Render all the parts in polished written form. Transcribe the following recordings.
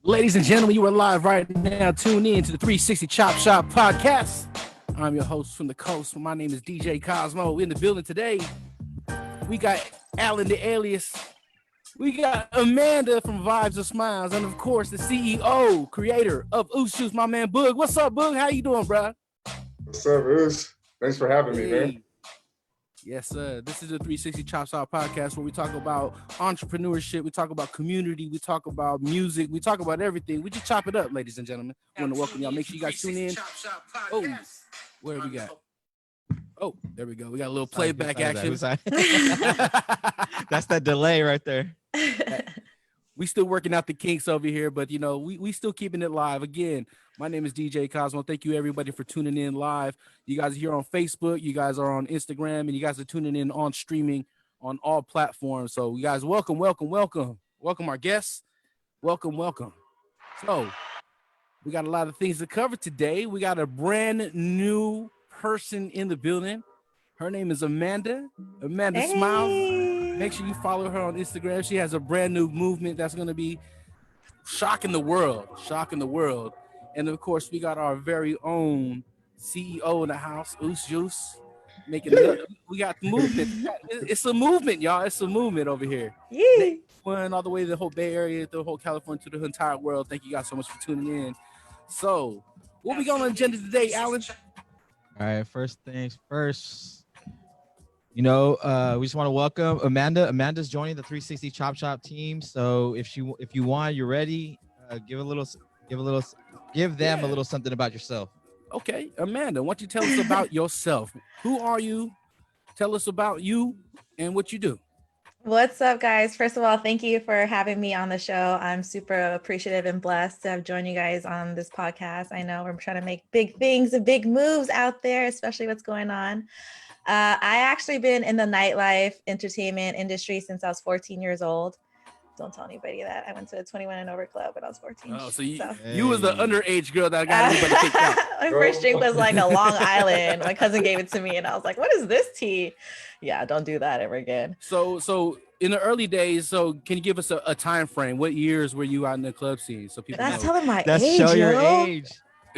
Ladies and gentlemen, you are live right now. Tune in to the 360 Chop Shop podcast. I'm your host from the coast. My name is DJ Khosmo. In the building today, we got Alan the Alias. We got Amanda from Vibes and Smiles. And of course, the CEO, creator of Uce Juice, my man Boog. What's up, Boog? How you doing, bro? What's up, Uce? Thanks for having me, man. Yes, sir. This is the 360 Chop Shop podcast where we talk about entrepreneurship, we talk about community, we talk about music, we talk about everything. We just chop it up, ladies and gentlemen. I want to welcome y'all. Make sure you guys tune in. Oh, where we got? Oh, there we go. We got a little playback action. That's that delay right there. We still working out the kinks over here, but you know, we still keeping it live. Again, my name is DJ Khosmo. Thank you everybody for tuning in live. You guys are here on Facebook, you guys are on Instagram, and you guys are tuning in on streaming on all platforms. So you guys, welcome our guests. Welcome. So we got a lot of things to cover today. We got a brand new person in the building. Her name is Amanda Smiles. Make sure you follow her on Instagram. She has a brand new movement that's going to be shocking the world. And of course, we got our very own CEO in the house, Uce Juice. We got the movement. It's a movement, y'all. It's a movement over here. Yeah. One all the way to the whole Bay Area, the whole California, to the entire world. Thank you guys so much for tuning in. So, what we got on the agenda today, Alan? All right, first things first. You know, we just want to welcome Amanda. Amanda's joining the 360 Chop Shop team. So if you want, you're ready. Give them a little something about yourself. Okay, Amanda, why don't you tell us about yourself? Who are you? Tell us about you and what you do. What's up, guys? First of all, thank you for having me on the show. I'm super appreciative and blessed to have joined you guys on this podcast. I know we're trying to make big things and big moves out there, especially what's going on. I actually been in the nightlife entertainment industry since I was 14 years old. Don't tell anybody that. I went to a 21 and over club when I was 14. Oh, so you was the underage girl that got everybody kicked out. My first drink was like a Long Island. My cousin gave it to me and I was like, what is this tea? Yeah, don't do that ever again. So in the early days, so can you give us a time frame? What years were you out in the club scene? So people That's know. telling my That's age, show your yo. age.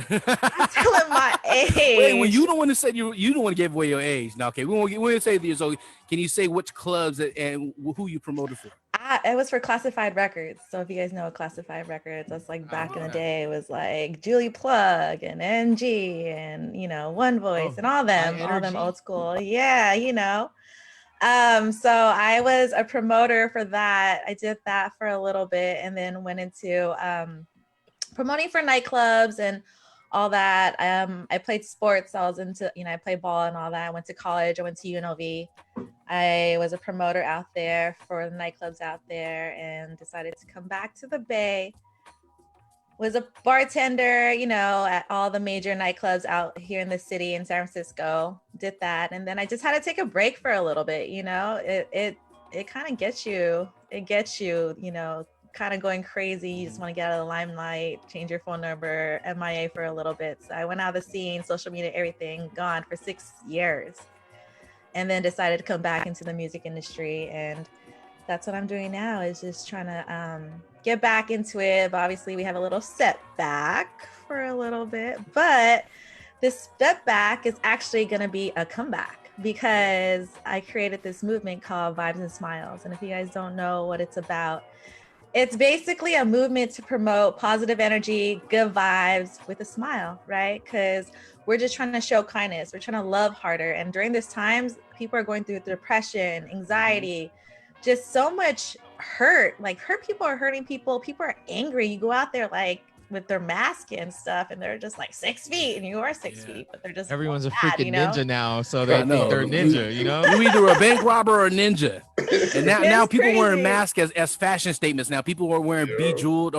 That's telling my age. Wait, well, you don't want to say you don't want to give away your age. Now, okay, we won't say this. So, can you say which clubs and who you promoted for? It was for Classified Records. So if you guys know Classified Records, that's like back in the day. It was like Julie Plug and NG and One Voice and all them old school. Yeah, So I was a promoter for that. I did that for a little bit and then went into promoting for nightclubs and all that. I played sports. I was into, I played ball and all that. I went to college. I went to UNLV. I was a promoter out there for the nightclubs out there and decided to come back to the Bay. Was a bartender, at all the major nightclubs out here in the city in San Francisco. Did that. And then I just had to take a break for a little bit, It kind of gets you. It gets you, kind of going crazy. You just want to get out of the limelight, change your phone number, MIA for a little bit. So I went out of the scene, social media, everything, gone for 6 years. And then decided to come back into the music industry. And that's what I'm doing now, is just trying to get back into it. But obviously we have a little setback for a little bit, but this setback is actually going to be a comeback because I created this movement called Vibes and Smiles. And if you guys don't know what it's about, it's basically a movement to promote positive energy, good vibes with a smile, right? Because we're just trying to show kindness. We're trying to love harder. And during this times, people are going through depression, anxiety, just so much hurt. Like hurt people are hurting people. People are angry. You go out there like with their mask and stuff and they're just like 6 feet and you are 6 feet, but they're just Everyone's a bad, freaking ninja now, so they think they're ninja, You either a bank robber or a ninja. And now people crazy. wearing masks as fashion statements. Now people are wearing bedazzled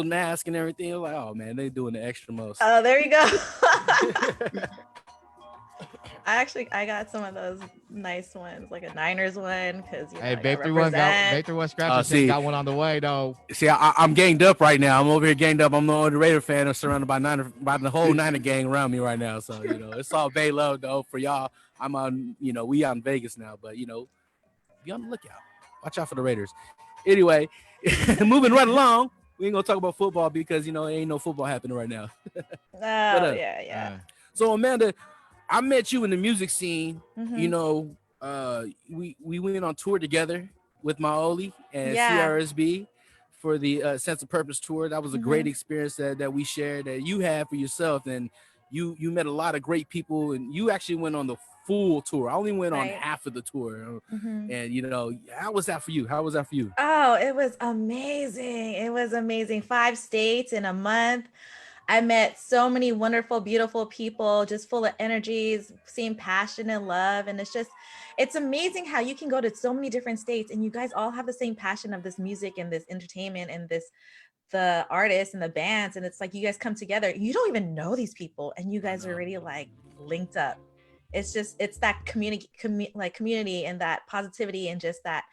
mask and everything. Like, oh man, they're doing the extra most. Oh, there you go. I got some of those nice ones, like a Niners one, because hey, Bakery One Scratch got one on the way though. See, I'm ganged up right now. I'm over here ganged up. I'm the Raider fan. I'm surrounded by the whole Niner gang around me right now. So it's all Bay love though for y'all. I'm on, we out in Vegas now, but be on the lookout. Watch out for the Raiders. Anyway, moving right along. We ain't gonna talk about football because ain't no football happening right now. Oh, But yeah. so Amanda, I met you in the music scene. Mhm. We went on tour together with Maoli and Yeah. CRSB for the Sense of Purpose tour. That was a great Mhm. experience that we shared, that you had for yourself, and you met a lot of great people, and you actually went on the full tour. I only went on Right. half of the tour, Mhm. and how was that for you? How was that for you? Oh, it was amazing. It was amazing. 5 states in a month. I met so many wonderful, beautiful people, just full of energies, same passion and love. And it's amazing how you can go to so many different states and you guys all have the same passion of this music and this entertainment and the artists and the bands. And it's like you guys come together. You don't even know these people and you guys are already like linked up. It's that community and that positivity and just that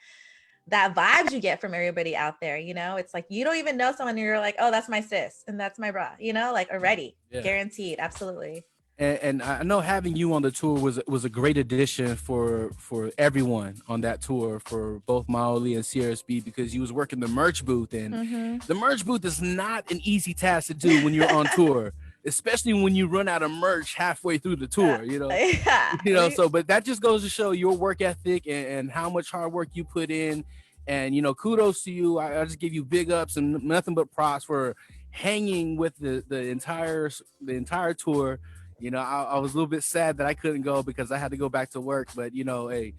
vibes you get from everybody out there. It's like you don't even know someone and you're like, oh, that's my sis and that's my bra, like already guaranteed. Absolutely. And I know having you on the tour was a great addition for everyone on that tour, for both Maoli and CRSB, because you was working the merch booth, and the merch booth is not an easy task to do when you're on tour, especially when you run out of merch halfway through the tour. Yeah. But that just goes to show your work ethic and how much hard work you put in, and kudos to you. I just give you big ups and nothing but props for hanging with the entire tour. I was a little bit sad that I couldn't go because I had to go back to work. But hey,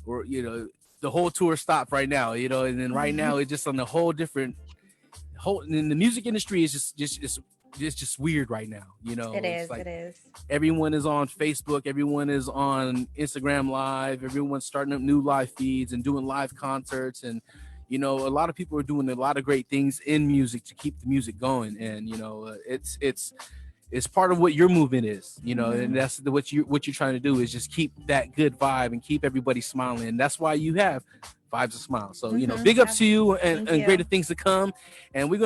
the whole tour stopped right now. And then right now it's just on a whole different in the music industry is just weird right now. It's like It is. everyone is on Facebook, everyone is on Instagram Live, everyone's starting up new live feeds and doing live concerts, and a lot of people are doing a lot of great things in music to keep the music going, and it's part of what your movement is, and that's what you're trying to do is just keep that good vibe and keep everybody smiling, and that's why you have Vibes and Smiles. So big ups to you, and greater things to come, and we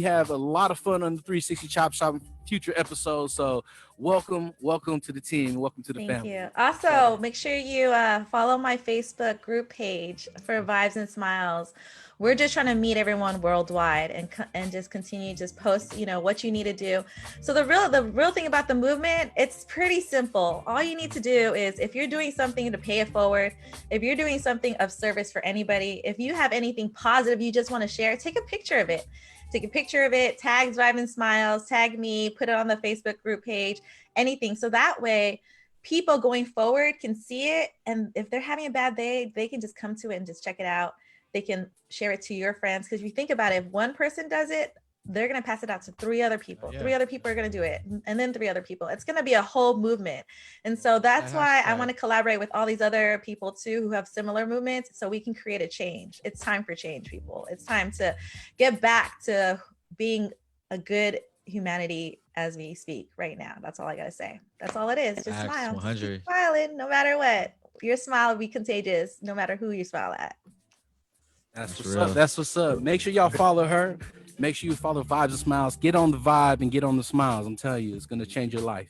have a lot of fun on the 360 Chop Shop future episodes. So welcome to the team, welcome to the family. Thank you. Also, make sure you follow my Facebook group page for Vibes and Smiles. We're just trying to meet everyone worldwide and just continue just post, what you need to do. So the real thing about the movement, it's pretty simple. All you need to do is, if you're doing something to pay it forward, if you're doing something of service for anybody, if you have anything positive you just want to share, take a picture of it. Take a picture of it, tag Vibes and Smiles, tag me, put it on the Facebook group page, anything. So that way people going forward can see it. And if they're having a bad day, they can just come to it and just check it out. They can share it to your friends. Because if you think about it, if one person does it, they're going to pass it out to 3 other people. 3 other people are going to do it. And then 3 other people. It's going to be a whole movement. And so that's why I want to collaborate with all these other people too, who have similar movements, so we can create a change. It's time for change, people. It's time to get back to being a good humanity as we speak right now. That's all I gotta say. That's all it is. Just smile. Just keep smiling no matter what. Your smile will be contagious no matter who you smile at. That's what's up. That's what's up. Make sure y'all follow her. Make sure you follow Vibes and Smiles. Get on the vibe and get on the smiles. I'm telling you, it's gonna change your life.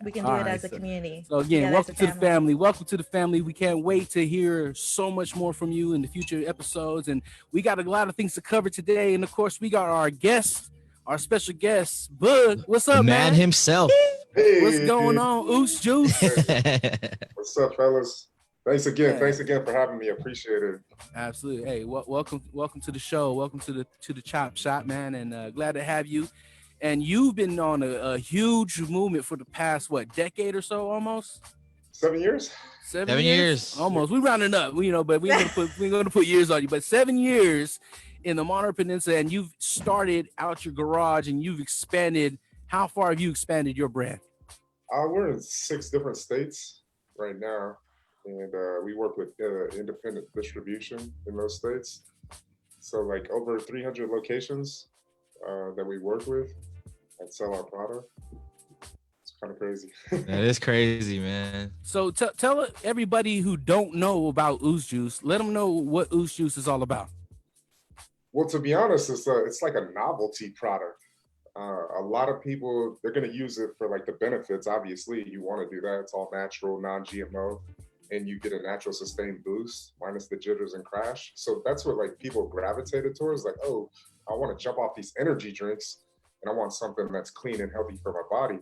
We can do it as a community. So again, welcome to the family. Welcome to the family. We can't wait to hear so much more from you in the future episodes. And we got a lot of things to cover today. And of course, we got our guest, our special guest, Bud. What's up, man? Himself. Hey. What's going on, Uce Juice? What's up, fellas? Thanks again. Thanks again for having me. Appreciate it. Absolutely. Hey, welcome to the show. Welcome to the Chop Shop, man. And glad to have you. And you've been on a huge movement for the past, decade or so, almost? 7 years? 7 years? Almost. We rounding up, but we ain't gonna put years on you. But 7 years in the Monterey Peninsula, and you've started out your garage and you've expanded. How far have you expanded your brand? We're in 6 different states right now, and we work with independent distribution in those states. So like over 300 locations that we work with and sell our product. It's kind of crazy. That is crazy, man. So tell everybody who don't know about Uce Juice, let them know what Uce Juice is all about. Well, to be honest, it's like a novelty product. A lot of people, they're going to use it for like the benefits. Obviously, you want to do that. It's all natural, non-GMO. and you get a natural sustained boost minus the jitters and crash. So that's what like people gravitated towards. Like, oh, I want to jump off these energy drinks, and I want something that's clean and healthy for my body.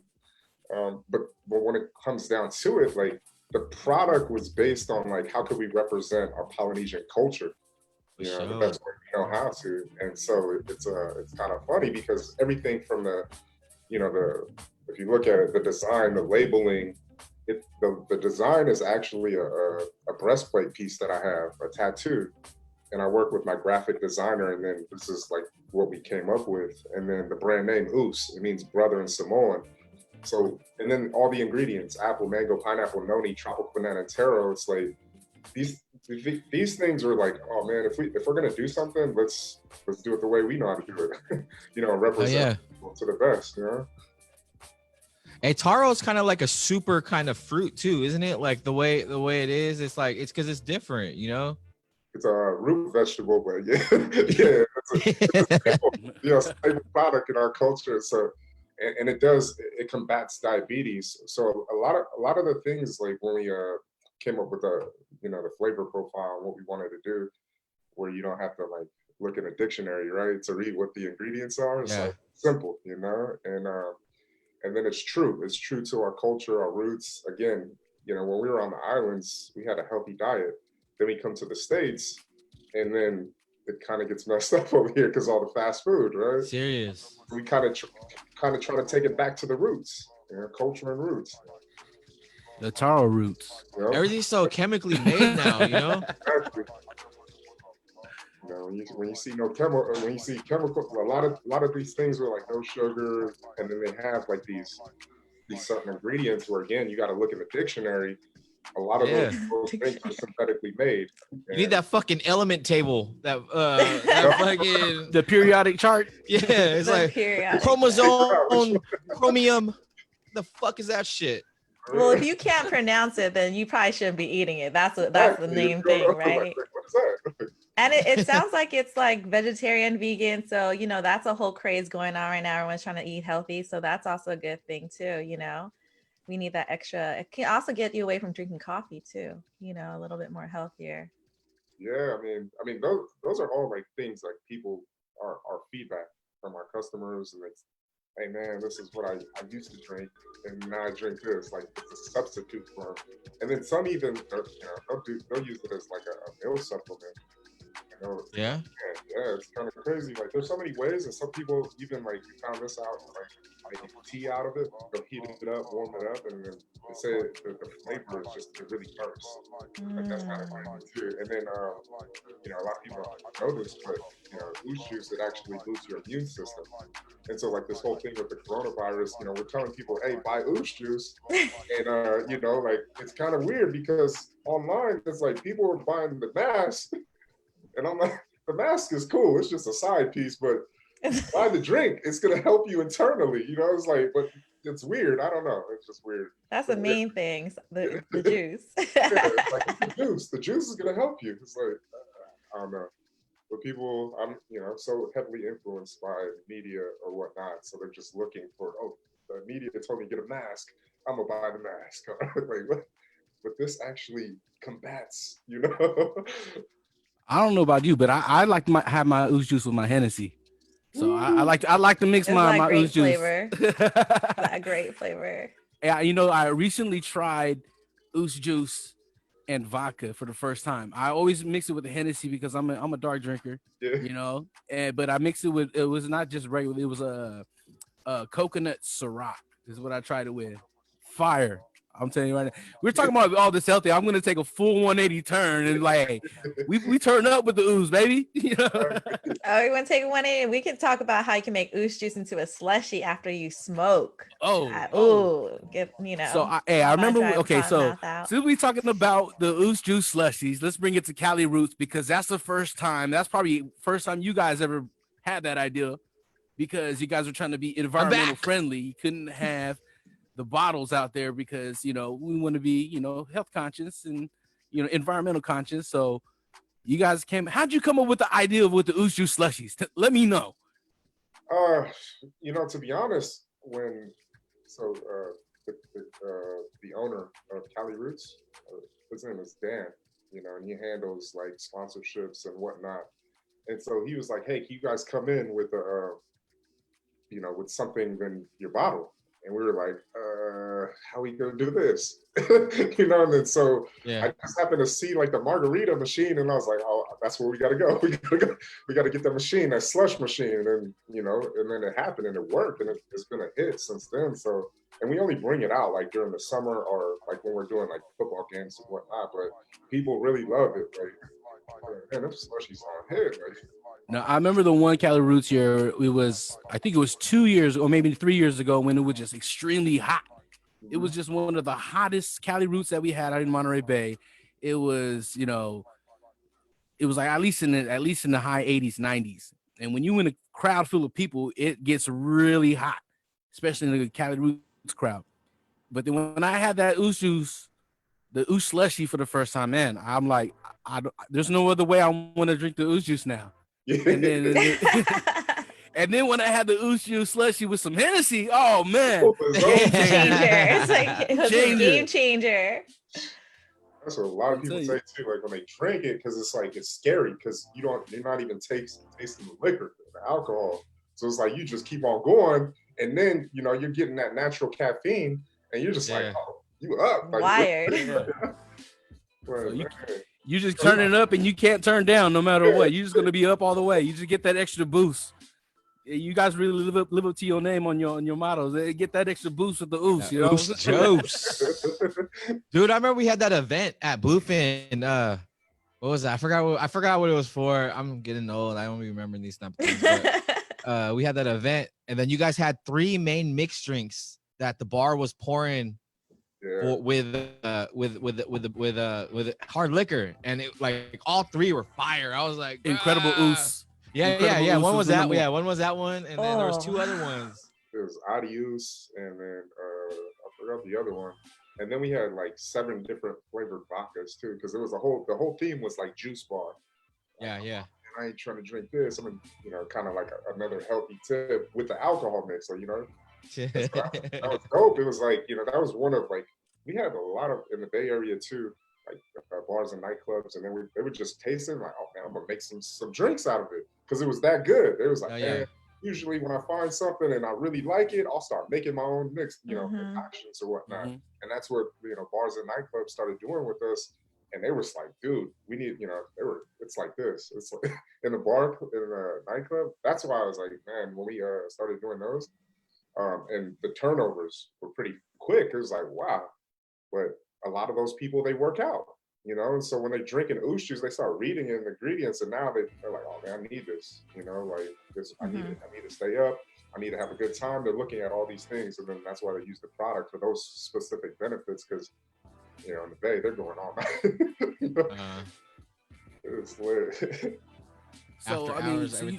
But when it comes down to it, like the product was based on like how could we represent our Polynesian culture, you know, the best way we know how to. And so it's kind of funny because everything from the, you know, the if you look at it, the design, the labeling, the design is actually a breastplate piece that I have, a tattoo, and I work with my graphic designer, and then this is like what we came up with, and then the brand name Uce, it means brother in Samoan. So, and then all the ingredients: apple, mango, pineapple, noni, tropical banana, and taro. It's like these things are like, oh man, if we're gonna do something, let's do it the way we know how to do it. You know, represent people to the best. You know. Hey, taro is kind of like a super kind of fruit too, isn't it? Like the way it is, it's like it's because it's different, you know. It's a root vegetable, but yeah, yeah, it's a staple, you know, staple product in our culture. So, and it combats diabetes. So a lot of the things like when we came up with the flavor profile and what we wanted to do, where you don't have to like look in a dictionary, right, to read what the ingredients are. It's like simple, you know, and then it's true to our culture, our roots. Again, you know, when we were on the islands, we had a healthy diet. Then we come to the States, and then it kind of gets messed up over here because all the fast food, right? Serious. We kind of try to take it back to the roots, you know, culture and roots. The taro roots. You know? Everything's so chemically made now, you know. Exactly. You know, when you see chemical, a lot of these things are like no sugar, and then they have like these certain ingredients where again you got to look in the dictionary. A lot of those things are synthetically made. You need that fucking element table, that fucking the periodic chart. Yeah, it's like chromosome, chromium. The fuck is that shit? Well, if you can't pronounce it, then you probably shouldn't be eating it. That's the main thing, right? What is that? And it sounds like it's like vegetarian, vegan. So, you know, that's a whole craze going on right now. Everyone's trying to eat healthy. So that's also a good thing too, you know. We need that extra. It can also get you away from drinking coffee too, you know, a little bit more healthier. Yeah, I mean those are all like things like people are feedback from our customers, and it's, hey man, this is what I used to drink, and now I drink this. Like it's a substitute for them. And then some even they'll use it as like a meal supplement. You know, yeah, it's kind of crazy. Like there's so many ways, and some people even like found this out, like making tea out of it. They'll heat it up, warm it up, and then they say the flavor is just it really bursts. Like that's kind of crazy too. And then you know, a lot of people don't know this, but you know, Uce Juice, it actually boosts your immune system. And so like this whole thing with the coronavirus, you know, we're telling people, hey, buy Uce Juice, and you know, like it's kind of weird because online it's like people are buying the mask. And I'm like, the mask is cool. It's just a side piece, but buy the drink. It's gonna help you internally. You know, it's like, but it's weird. I don't know. It's just weird. That's the main thing. The juice. It's like it's the juice. The juice is gonna help you. It's like I don't know. But people, I'm so heavily influenced by media or whatnot. So they're just looking for, oh, the media told me to get a mask. I'm gonna buy the mask. Like what? But this actually combats, you know. I don't know about you, but I like to have my Uce Juice with my Hennessy. So I like to mix my Uce Juice. That great flavor. Yeah, you know, I recently tried Uce Juice and vodka for the first time. I always mix it with the Hennessy because I'm a dark drinker, you know. But I mixed it with, it was not just regular. It was a coconut Ciroc is what I tried it with. Fire. I'm telling you right now. We're talking about all this healthy. I'm gonna take a full 180 turn and like we turn up with the ooze, baby. You know? Oh, we want to take 180. We can talk about how you can make Uce Juice into a slushy after you smoke. You know. So I remember. Okay, so since we talking about the Uce Juice slushies, let's bring it to Cali roots because that's the first time. That's probably first time you guys ever had that idea because you guys were trying to be environmental friendly. You couldn't have the bottles out there because, you know, we want to be, you know, health conscious and, you know, environmental conscious. So you guys how'd you come up with the idea with the Uce Juice slushies? Let me know. You know, to be honest, the owner of Cali Roots. His name is Dan, and he handles like sponsorships and whatnot. And so he was like, "Hey, can you guys come in with with something in your bottle?" And we were like, "How are we gonna do this?" And then so Yeah. I just happened to see like the margarita machine, and I was like, "Oh, that's where we gotta go. We gotta get the machine, that slush machine." And then and then it happened, and it worked, and it's been a hit since then. So, and we only bring it out like during the summer or like when we're doing like football games and whatnot. But people really love it. Like, man, them slushies on hit. Like, Now I remember the one Cali Roots year. I think it was 2 years or maybe 3 years ago when it was just extremely hot. It was just one of the hottest Cali Roots that we had out in Monterey Bay. It was, it was like at least in the high 80s, 90s. And when you in a crowd full of people, it gets really hot, especially in the Cali Roots crowd. But then when I had that Uce Juice, the Uce slushy for the first time, man, I'm like, there's no other way I want to drink the Uce Juice now. And then and then when I had the Uce Juice slushy with some Hennessy, oh man, game changer. It's like it was a game changer. That's what a lot of people say too. Like when they drink it, because it's like it's scary because you're not even tasting the liquor, the alcohol. So it's like you just keep on going, and then you're getting that natural caffeine, and you're just like, oh, you up, like, wired. So you just turn it up, and you can't turn down no matter what. You're just gonna be up all the way. You just get that extra boost. You guys really live up to your name on your mottos. They get that extra boost with the Uce, Uce Juice. Dude, I remember we had that event at Bluefin. What was that? I forgot what it was for. I'm getting old. I don't even remember these stuff. But, we had that event, and then you guys had 3 main mixed drinks that the bar was pouring with hard liquor, and it like all 3 were fire. I was like, incredible Uce. Yeah. One was that. Yeah, one was that one, and then there was 2 other ones. It was Adios, and then I forgot the other one. And then we had like 7 different flavored vodkas too, because the whole theme was like juice bar. Yeah. And I ain't trying to drink this. I'm kind of like another healthy tip with the alcohol mix. So that was dope. It was like that was one of like we had a lot of in the Bay Area too, like bars and nightclubs, and then they would just taste it like, oh man, I'm gonna make some drinks out of it because it was that good. It was like, man, usually when I find something and I really like it, I'll start making my own mix, concoctions or whatnot. Mm-hmm. And that's what bars and nightclubs started doing with us. And they were just like, dude, we need, it's like this. It's like in the nightclub. That's why I was like, man, when we started doing those, and the turnovers were pretty quick. It was like, wow. But a lot of those people, they work out, and so when they drink an Uce Juice, they start reading in the ingredients, and now they're like, oh man, I need this, like this, I need to stay up, I need to have a good time. They're looking at all these things, and then that's why they use the product for those specific benefits, because in the Bay, they're going all night. It's lit. So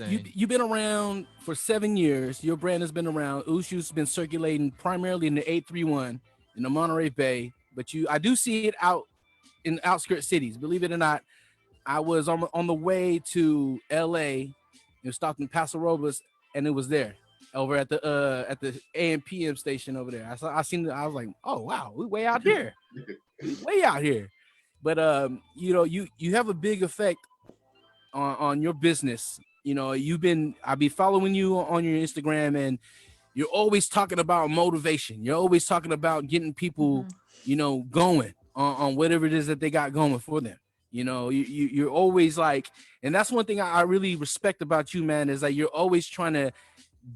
you've been around for 7 years. Your brand has been around. Uce Juice has been circulating primarily in the 831 in the Monterey Bay, but I do see it out in outskirts cities. Believe it or not, I was on the way to LA, stopped in Paso Robles, and it was there over at the AM PM station over there. I seen it. I was like, oh wow, we way out here, way out here. But you have a big effect on your business. I've been following you on your Instagram, and you're always talking about motivation. You're always talking about getting people, going on whatever it is that they got going for them. You're always like, and that's one thing I really respect about you, man, is that you're always trying to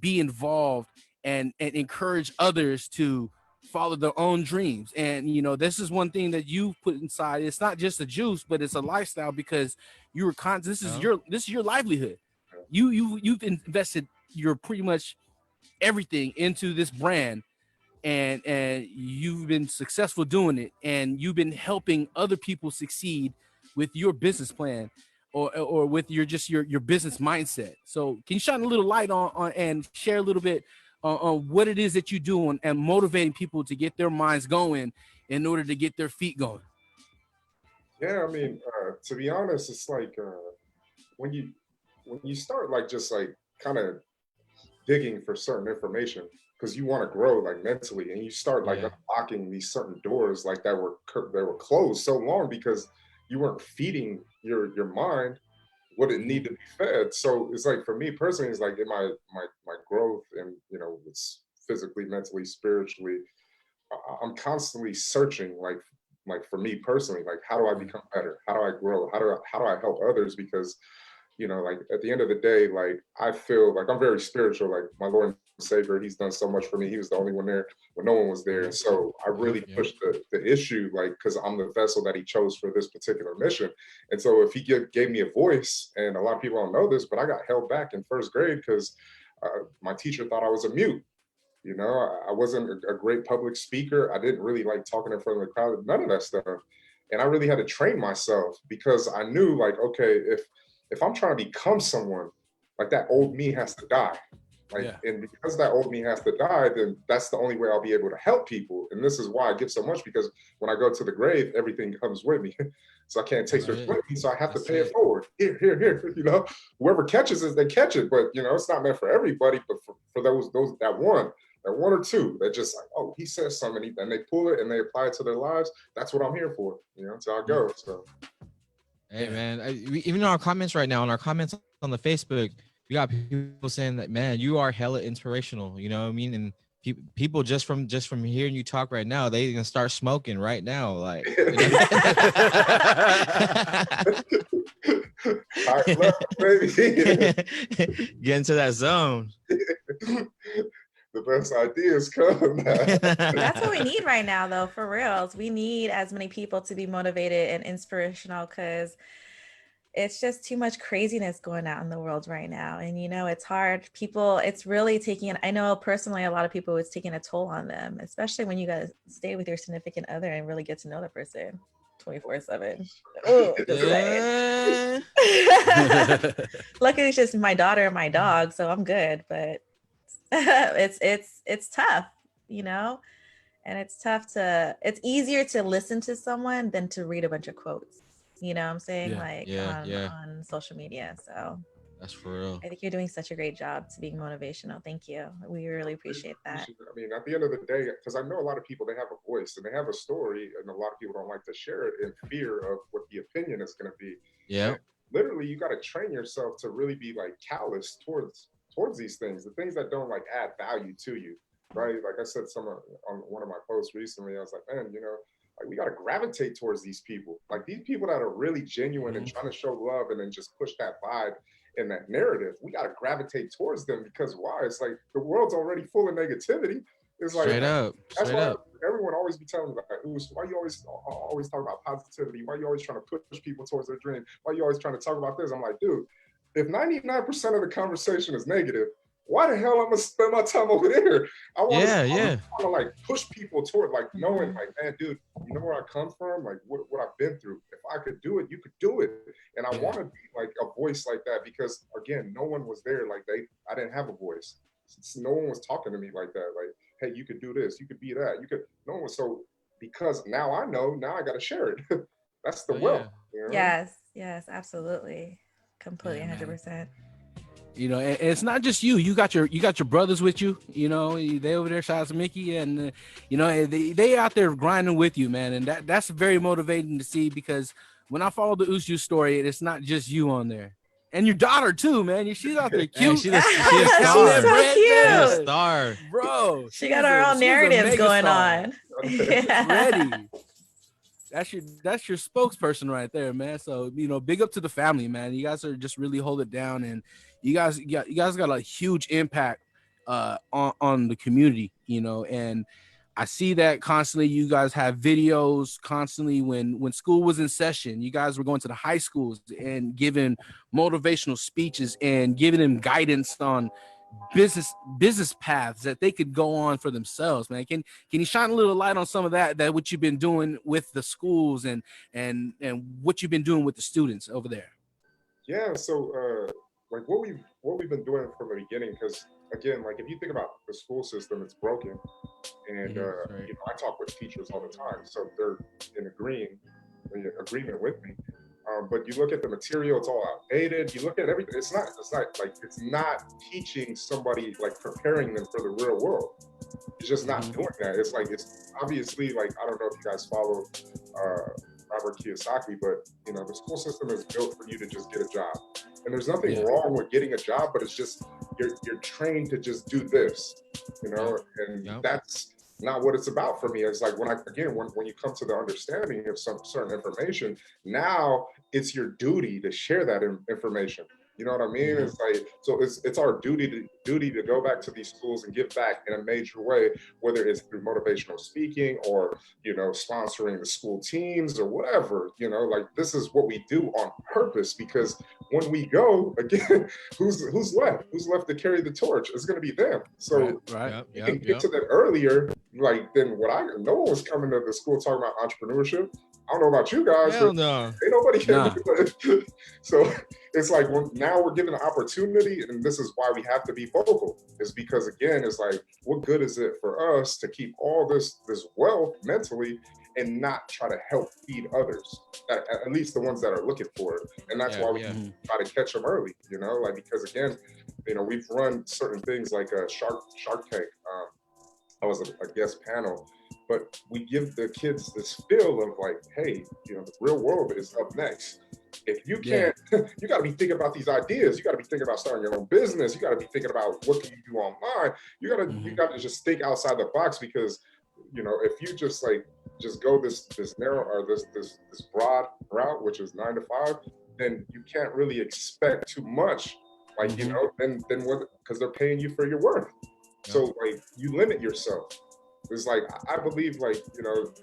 be involved and encourage others to follow their own dreams. And this is one thing that you put inside. It's not just a juice, but it's a lifestyle, because this is your livelihood. You've invested your pretty much everything into this brand, and you've been successful doing it, and you've been helping other people succeed with your business plan or with your business mindset. So can you shine a little light on and share a little bit on what it is that you do and motivating people to get their minds going in order to get their feet going? Yeah, I mean, to be honest, it's like when you start like just like kind of digging for certain information because you want to grow like mentally, and you start like unlocking these certain doors like that were closed so long because you weren't feeding your mind what it needed to be fed. So it's like for me personally, it's like in my growth and it's physically, mentally, spiritually, I'm constantly searching like for me personally, like how do I become better? How do I grow? How do I help others? Because like at the end of the day, like I feel like I'm very spiritual. Like my Lord and Savior, He's done so much for me. He was the only one there when no one was there. And so I really pushed the issue, like, because I'm the vessel that He chose for this particular mission. And so if He gave me a voice, and a lot of people don't know this, but I got held back in first grade because my teacher thought I was a mute. I wasn't a great public speaker. I didn't really like talking in front of the crowd, none of that stuff. And I really had to train myself because I knew, like, okay, if I'm trying to become someone, like that old me has to die. Like, and because that old me has to die, then that's the only way I'll be able to help people. And this is why I give so much, because when I go to the grave, everything comes with me. So I can't take it with me. So I have to pay it forward. Here. Whoever catches it, they catch it. But it's not meant for everybody, but for those that one or two that just like, oh, he says something, and they pull it and they apply it to their lives. That's what I'm here for. So I go. So. Hey man, even in our comments right now, on our comments on the Facebook, we got people saying that, man, you are hella inspirational. You know what I mean? And people just from hearing you talk right now, they can start smoking right now. Like, baby. Get into that zone. The best ideas come. That's what we need right now, though, for reals. We need as many people to be motivated and inspirational, because it's just too much craziness going out in the world right now. And, it's hard. It's really I know personally, a lot of people, it's taking a toll on them, especially when you guys stay with your significant other and really get to know the person 24/7. Oh, luckily it's just my daughter and my dog, so I'm good, but it's tough, and it's easier to listen to someone than to read a bunch of quotes, what I'm saying, on social media. So that's for real. I think you're doing such a great job to being motivational. Thank you. We really appreciate that. I mean, at the end of the day, because I know a lot of people, they have a voice and they have a story, and a lot of people don't like to share it in fear of what the opinion is going to be. Yeah. And literally, you got to train yourself to really be like callous towards these things, the things that don't like add value to you, right? Like I said, on one of my posts recently, I was like, man, like we got to gravitate towards these people, like these people that are really genuine and trying to show love and then just push that vibe in that narrative. We got to gravitate towards them, because why? It's like the world's already full of negativity. It's like straight up. Everyone always be telling me, like, Uce, why you always talk about positivity? Why you always trying to push people towards their dream? Why you always trying to talk about this? I'm like, dude, if 99% of the conversation is negative, why the hell I'm gonna spend my time over there? I want to like push people toward like knowing, like, man, dude, you know where I come from, like what I've been through. If I could do it, you could do it. And I want to be like a voice like that, because again, no one was there. Like I didn't have a voice. No one was talking to me like that. Like, hey, you could do this, you could be that, you could. No one. So because now I know, now I got to share it. That's the wealth. Yes, absolutely, completely, 100%. And it's not just you. You got your brothers with you. They over there, shout out to Mickey, and they out there grinding with you, man. And that's very motivating to see, because when I follow the Uce Juice story, it's not just you on there, and your daughter too, man. She's out there cute. She's a star. So cute. She's a star, bro. She got her own narratives going on. Ready. That's your spokesperson right there, man. So big up to the family, man. You guys are just really hold it down, and you guys got a huge impact on the community, and I see that constantly. You guys have videos constantly when school was in session. You guys were going to the high schools and giving motivational speeches and giving them guidance on business paths that they could go on for themselves, man. Can you shine a little light on some of that what you've been doing with the schools and what you've been doing with the students over there? Yeah, so like what we've been doing from the beginning, because again, like if you think about the school system, it's broken, and I talk with teachers all the time, so they're in agreement with me. But you look at the material; it's all outdated. You look at everything; it's not teaching somebody, like preparing them for the real world. It's just not doing that. It's obviously like, I don't know if you guys follow Robert Kiyosaki, but the school system is built for you to just get a job, and there's nothing wrong with getting a job, but it's just you're trained to just do this, and that's not what it's about for me. It's like when you come to the understanding of some certain information, now it's your duty to share that information. You know what I mean? It's like, so it's our duty to go back to these schools and give back in a major way, whether it's through motivational speaking or sponsoring the school teams or whatever. Like, this is what we do on purpose, because when we go again, who's left? Who's left to carry the torch? It's going to be them. So you can get to that earlier. Like, then no one was coming to the school talking about entrepreneurship. I don't know about you guys. Hell no. Ain't nobody can do it. So it's like, now we're given an opportunity, and this is why we have to be vocal. Is because, again, it's like, what good is it for us to keep all this wealth mentally and not try to help feed others, at least the ones that are looking for it? And that's why we try to catch them early, like, because again, we've run certain things like a Shark Tank. I was a guest panel, but we give the kids this feel of like, hey, the real world is up next. If you can't, you got to be thinking about these ideas. You got to be thinking about starting your own business. You got to be thinking about what can you do online. You got to just think outside the box, because if you just go this narrow or this broad route, which is 9 to 5, then you can't really expect too much. Like, then what? Because they're paying you for your worth. So like, you limit yourself. It's like, I believe, like,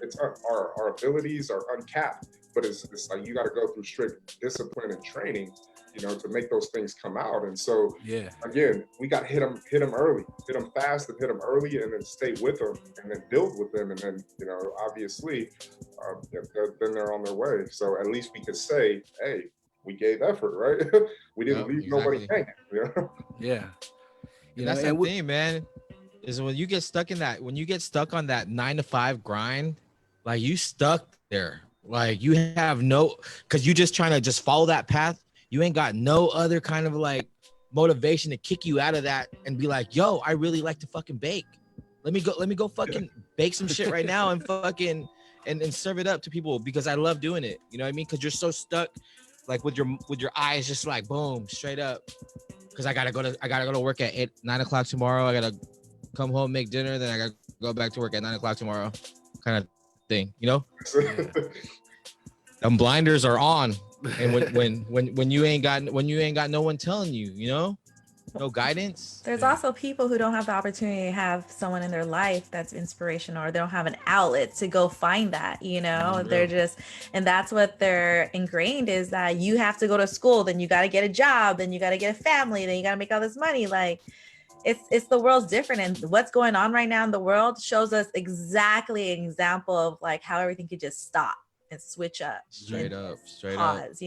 it's our abilities are uncapped, but it's like, you got to go through strict discipline and training, to make those things come out. And so again, we got to hit them early, hit them fast, and hit them early, and then stay with them, and then build with them, and then obviously then they're on their way. So at least we could say, hey, we gave effort, right? We didn't leave nobody hanging. That's the thing, man, is when you get stuck on that 9 to 5 grind, like, you stuck there. Like, you have because you just trying to just follow that path. You ain't got no other kind of like motivation to kick you out of that and be like, yo, I really like to fucking bake. Let me go fucking bake some shit right now and fucking and serve it up to people, because I love doing it. You know what I mean? Because you're so stuck, like, with your eyes just like boom, straight up. Because I gotta go to work at 9 o'clock tomorrow. I gotta come home, make dinner, then I gotta go back to work at 9 o'clock tomorrow, kind of thing. Them blinders are on, and when you ain't got no one telling you, no guidance. There's also people who don't have the opportunity to have someone in their life that's inspirational, or they don't have an outlet to go find that, they're just, and that's what they're ingrained, is that you have to go to school, then you got to get a job, then you got to get a family, then you got to make all this money. Like, it's the world's different, and what's going on right now in the world shows us exactly an example of like how everything could just stop and switch up, straight up, pause,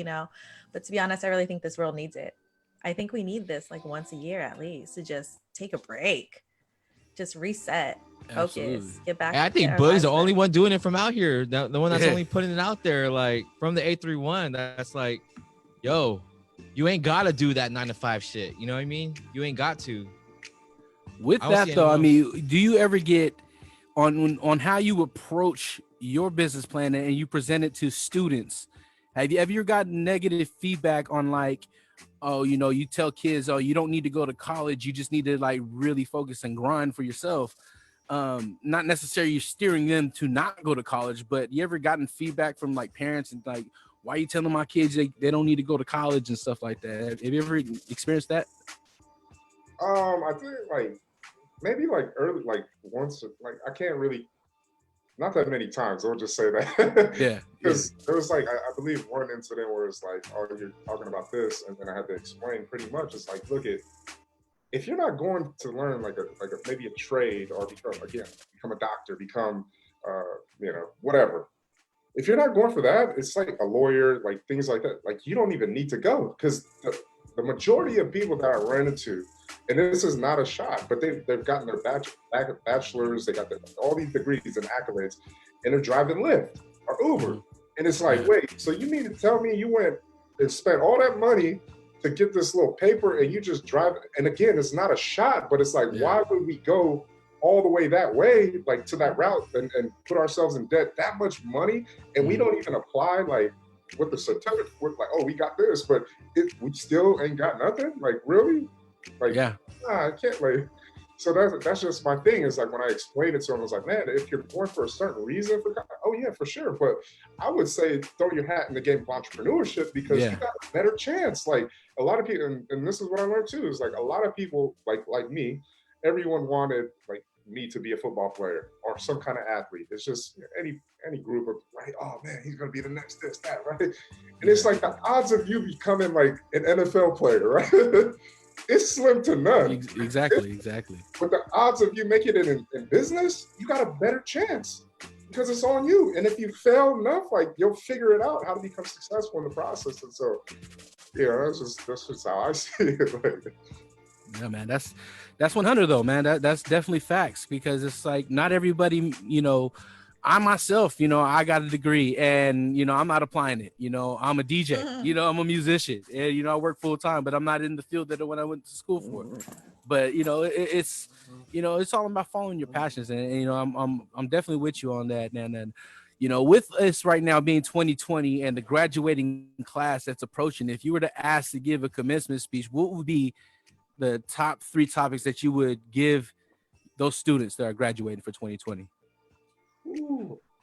But to be honest, I really think this world needs it. I think we need this like once a year at least, to just take a break, just reset, focus, get back. I think Boog's the only one doing it from out here. The one that's only putting it out there, like, from the 831. That's like, yo, you ain't gotta do that 9 to 5 shit. You know what I mean? You ain't got to. With that though, I mean, do you ever get on how you approach your business plan and you present it to students? Have you ever gotten negative feedback on, like, oh, you tell kids, oh, you don't need to go to college, you just need to like really focus and grind for yourself? Not necessarily you're steering them to not go to college, but you ever gotten feedback from like parents and like, why are you telling my kids they don't need to go to college and stuff like that? Have you ever experienced that? I think like maybe like early, like once, like I can't really, not that many times. I'll just say that. Because there was like, I believe one incident where it's like, oh, you're talking about this, and then I had to explain pretty much. It's like, look, if you're not going to learn like maybe a trade, or become a doctor, become whatever. If you're not going for that, it's like a lawyer, like things like that. Like, you don't even need to go, because the majority of people that I ran into, and this is not a shot, but they've gotten their bachelors, they got all these degrees and accolades, and they're driving Lyft or Uber. And it's like, wait, so you mean to tell me you went and spent all that money to get this little paper and you just drive it? And again, it's not a shot, but it's like, why would we go all the way that way, like to that route and put ourselves in debt that much money? And we don't even apply like with the certificate, with like, oh, we got this, but we still ain't got nothing. Like, really? Like, I can't like. So that's just my thing. Is like when I explained it to him, I was like, man, if you're born for a certain reason, oh yeah, for sure. But I would say throw your hat in the game of entrepreneurship because you got a better chance. Like a lot of people, and this is what I learned too, is like a lot of people like me, everyone wanted like me to be a football player or some kind of athlete. It's just any group of like, oh man, he's gonna be the next this, that, right? And it's like the odds of you becoming like an NFL player, right? It's slim to none. Exactly. But the odds of you making it in business, you got a better chance because it's on you. And if you fail enough, like you'll figure it out how to become successful in the process. And so, that's just how I see it. Like, yeah, man, that's 100 though, man. That's definitely facts because it's like not everybody, I myself, I got a degree and, I'm not applying it. I'm a DJ, I'm a musician and, I work full time, but I'm not in the field that when I went to school for. But, it's all about following your passions. And I'm definitely with you on that. And with us right now being 2020 and the graduating class that's approaching, if you were to ask to give a commencement speech, what would be the top 3 topics that you would give those students that are graduating for 2020?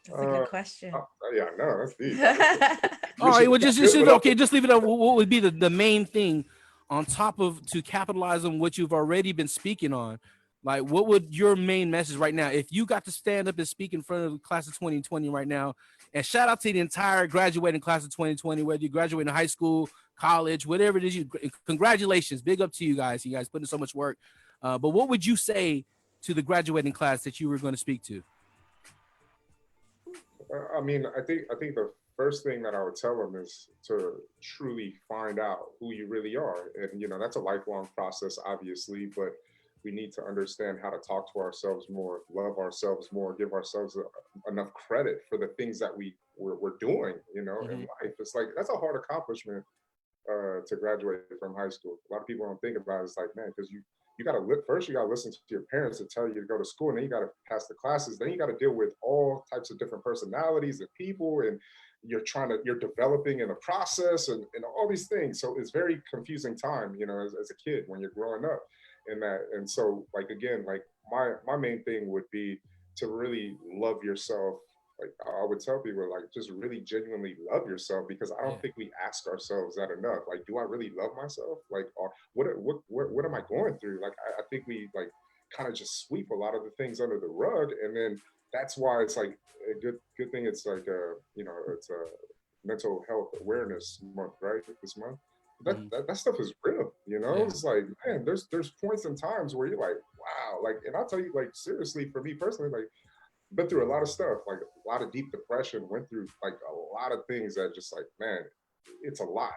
That's a good question. Yeah, no, that's deep. All right, well, just leave it up. What would be the main thing on top of to capitalize on what you've already been speaking on? Like, what would your main message right now, if you got to stand up and speak in front of the class of 2020 right now, and shout out to the entire graduating class of 2020, whether you graduate in high school, college, whatever it is, congratulations, big up to you guys. You guys put in so much work. But what would you say to the graduating class that you were going to speak to? I mean, I think the first thing that I would tell them is to truly find out who you really are. And, that's a lifelong process, obviously, but we need to understand how to talk to ourselves more, love ourselves more, give ourselves enough credit for the things that we're doing, in life. It's like, that's a hard accomplishment to graduate from high school. A lot of people don't think about it. It's like, man, because you got to first you got to listen to your parents to tell you to go to school, and then you got to pass the classes. Then you got to deal with all types of different personalities and people, and you're developing in the process and all these things. So it's very confusing time, as a kid when you're growing up in that. And so like, again, like my main thing would be to really love yourself. Like I would tell people, like, just really genuinely love yourself, because I don't think we ask ourselves that enough. Like, do I really love myself? Like, or what am I going through? Like, I think we like kind of just sweep a lot of the things under the rug, and then that's why it's like a good thing. It's like it's a mental health awareness month, right? This month. That stuff is real, It's like, man, there's points and times where you're like, wow, like, and I'll tell you, like, seriously, for me personally, like, been through a lot of stuff, like a lot of deep depression, went through like a lot of things that just like, man, it's a lot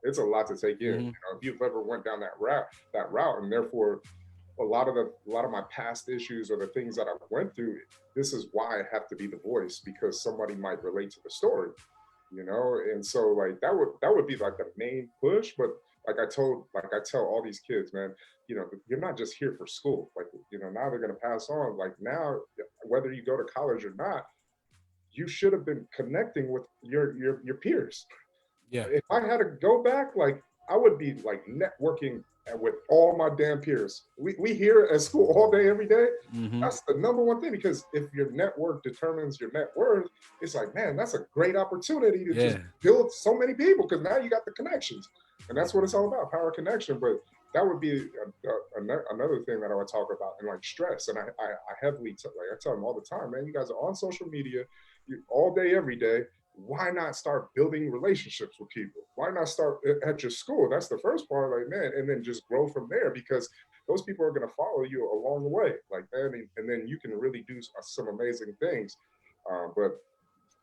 to take in. If you've ever went down that route, and therefore a lot of my past issues or the things that I went through, this is why I have to be the voice, because somebody might relate to the story, and so like that would be like the main push. But like I tell all these kids, man, you're not just here for school. Like, now they're going to pass on. Like, now, whether you go to college or not, you should have been connecting with your peers. Yeah. If I had to go back, like, I would be like networking with all my damn peers. We here at school all day, every day. That's the number one thing, because if your network determines your net worth, it's like, man, that's a great opportunity to just build so many people, because now you got the connections. And that's what it's all about, power connection. But that would be another thing that I would talk about, and like stress. And I heavily I tell them all the time, man, you guys are on social media all day, every day. Why not start building relationships with people? Why not start at your school? That's the first part, like, man, and then just grow from there, because those people are going to follow you along the way, like that, and then you can really do some amazing things. But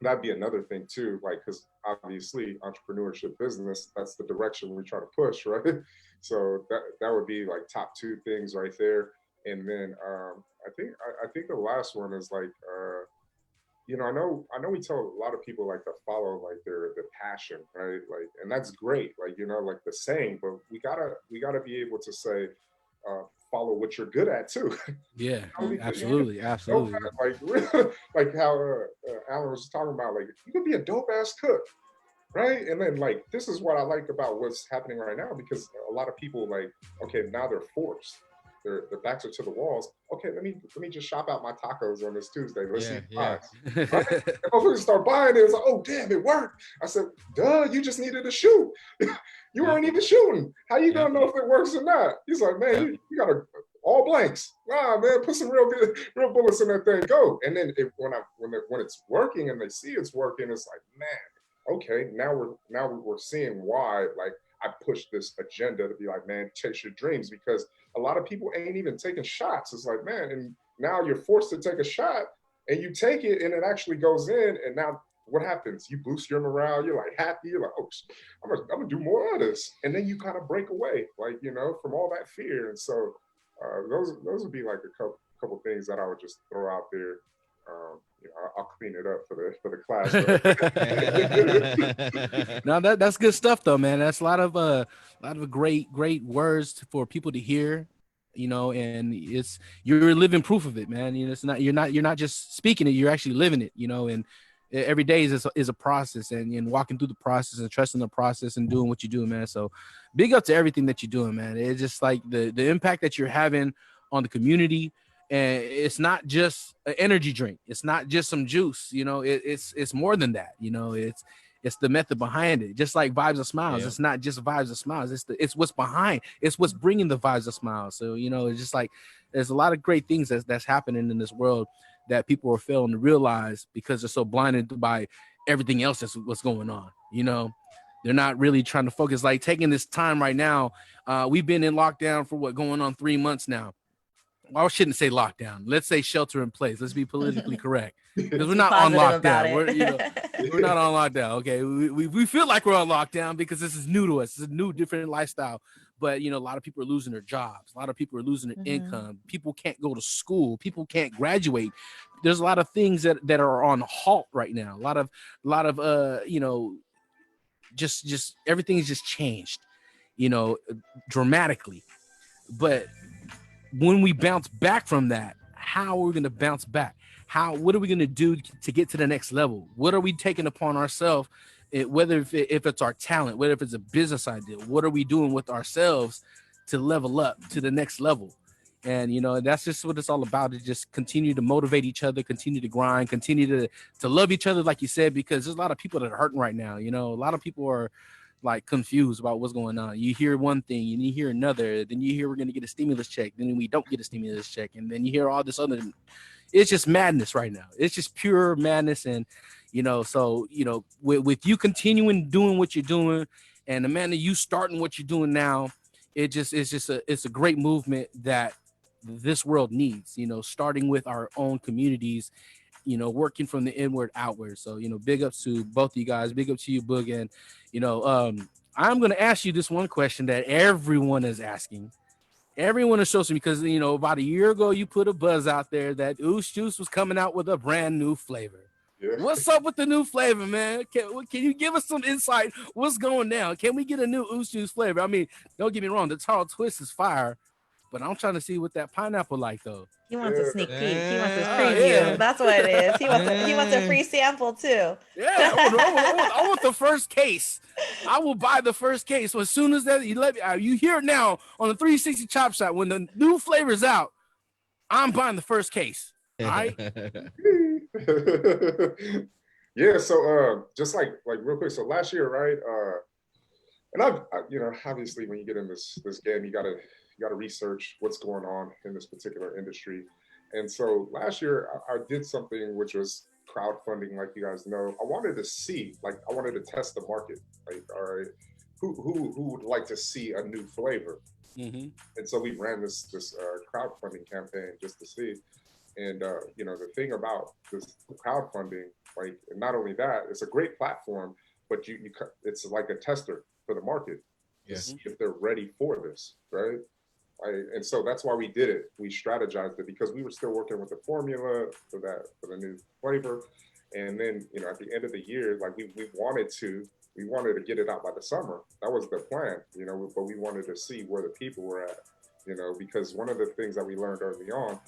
that'd be another thing too, like, because obviously entrepreneurship, business, that's the direction we try to push, right? So that would be like top 2 things right there. And then I think the last one is like I know we tell a lot of people like to follow like their passion, right? Like, and that's great, like, like the saying, but we gotta be able to say, follow what you're good at too. Yeah, You can absolutely, be a dope absolutely. like like how Alan was talking about, like you could be a dope ass cook, right? And then like this is what I like about what's happening right now, because a lot of people like, okay, now they're forced. Their backs are to the walls. Okay, let me just shop out my tacos on this Tuesday. Let's see Yeah, the yeah. price. Right? And motherfuckers start buying it. It's like, oh damn, it worked. I said, duh, you just needed to shoot. You weren't even shooting. How you gonna know if it works or not? He's like, man, you got all blanks. Nah, man, put some real bullets in that thing. Go. And then when it's working and they see it's working, it's like, man, okay, now we're seeing why like I push this agenda to be like, man, chase your dreams, because a lot of people ain't even taking shots. It's like, man, and now you're forced to take a shot and you take it and it actually goes in. And now what happens? You boost your morale. You're like happy. You're like, oh, I'm gonna do more of this. And then you kind of break away, like, from all that fear. And so those would be like a couple things that I would just throw out there. I'll clean it up for the class. No, that's good stuff though, man. That's a lot of great words for people to hear, and you're living proof of it, man. It's not you're not just speaking it, you're actually living it, and every day is a process, and walking through the process and trusting the process and doing what you do, man. So big up to everything that you're doing, man. It's just like the impact that you're having on the community. And it's not just an energy drink. It's not just some juice. It's more than that. It's the method behind it. Just like Vibes of Smiles. Yeah. It's not just Vibes of Smiles. It's what's behind. It's what's bringing the Vibes of Smiles. So it's just like there's a lot of great things that's happening in this world that people are failing to realize because they're so blinded by everything else that's what's going on. They're not really trying to focus. Like taking this time right now. We've been in lockdown for going on 3 months now. Well, I shouldn't say lockdown. Let's say shelter in place. Let's be politically correct, because we're not on lockdown. We're not on lockdown. Okay, we feel like we're on lockdown because this is new to us. It's a new, different lifestyle. But a lot of people are losing their jobs. A lot of people are losing their income. People can't go to school. People can't graduate. There's a lot of things that are on halt right now. A lot of just everything's just changed, dramatically. But when we bounce back from that, how are we going to bounce back? What are we going to do to get to the next level? What are we taking upon ourselves? Whether if it's our talent, whether if it's a business idea, what are we doing with ourselves to level up to the next level? And that's just what it's all about. Is just continue to motivate each other, continue to grind, continue to love each other, like you said, because there's a lot of people that are hurting right now. A lot of people are like confused about what's going on. You hear one thing and you hear another, then you hear we're going to get a stimulus check, then we don't get a stimulus check, and then you hear all this other. It's just madness right now. It's just pure madness. And so with you continuing doing what you're doing, and Amanda, you starting what you're doing now, it's a great movement that this world needs, starting with our own communities, working from the inward outward. So, big ups to both of you guys. Big up to you, Boog. And, I'm going to ask you this one question that everyone is asking. Everyone is social because, about a year ago, you put a buzz out there that Uce Juice was coming out with a brand new flavor. Yeah. What's up with the new flavor, man? Can you give us some insight? What's going down? Can we get a new Uce Juice flavor? I mean, don't get me wrong. The Taro Twist is fire. But I'm trying to see what that pineapple like though. He wants a sneak peek. He wants a preview. Yeah. That's what it is. He wants a free sample too. Yeah, I want the first case. I will buy the first case. So as soon as that you hear it now on the 360 Chop Shop, when the new flavor's out, I'm buying the first case. All right. Yeah. So just like real quick. So last year, right? And I've obviously when you get in this game, you gotta research what's going on in this particular industry. And so last year I did something which was crowdfunding, like you guys know. I wanted to test the market. Like, all right, who would like to see a new flavor? Mm-hmm. And so we ran this crowdfunding campaign just to see. And the thing about this crowdfunding, like, not only that, it's a great platform, but it's like a tester for the market to see if they're ready for this, right? And so that's why we did it. We strategized it because we were still working with the formula for the new flavor. And then, at the end of the year, like we wanted to get it out by the summer. That was the plan, but we wanted to see where the people were at, because one of the things that we learned early on,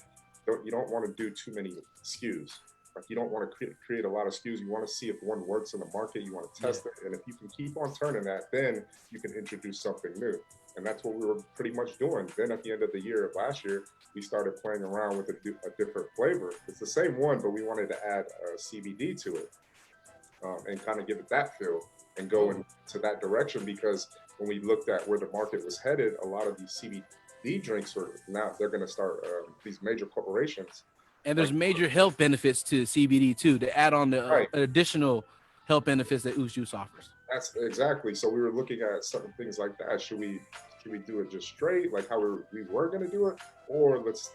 you don't want to do too many SKUs. Like you don't want to create a lot of SKUs. You want to see if one works in the market. You want to test it, and if you can keep on turning that, then you can introduce something new. And that's what we were pretty much doing. Then at the end of the year of last year, we started playing around with a different flavor. It's the same one, but we wanted to add CBD to it and kind of give it that feel and go into that direction, because when we looked at where the market was headed, a lot of these CBD drinks they're going to start these major corporations. And there's major health benefits to CBD too, to add on the additional health benefits that Uce Juice offers. That's exactly. So we were looking at certain things like that. Should we do it just straight, like how we were going to do it, or let's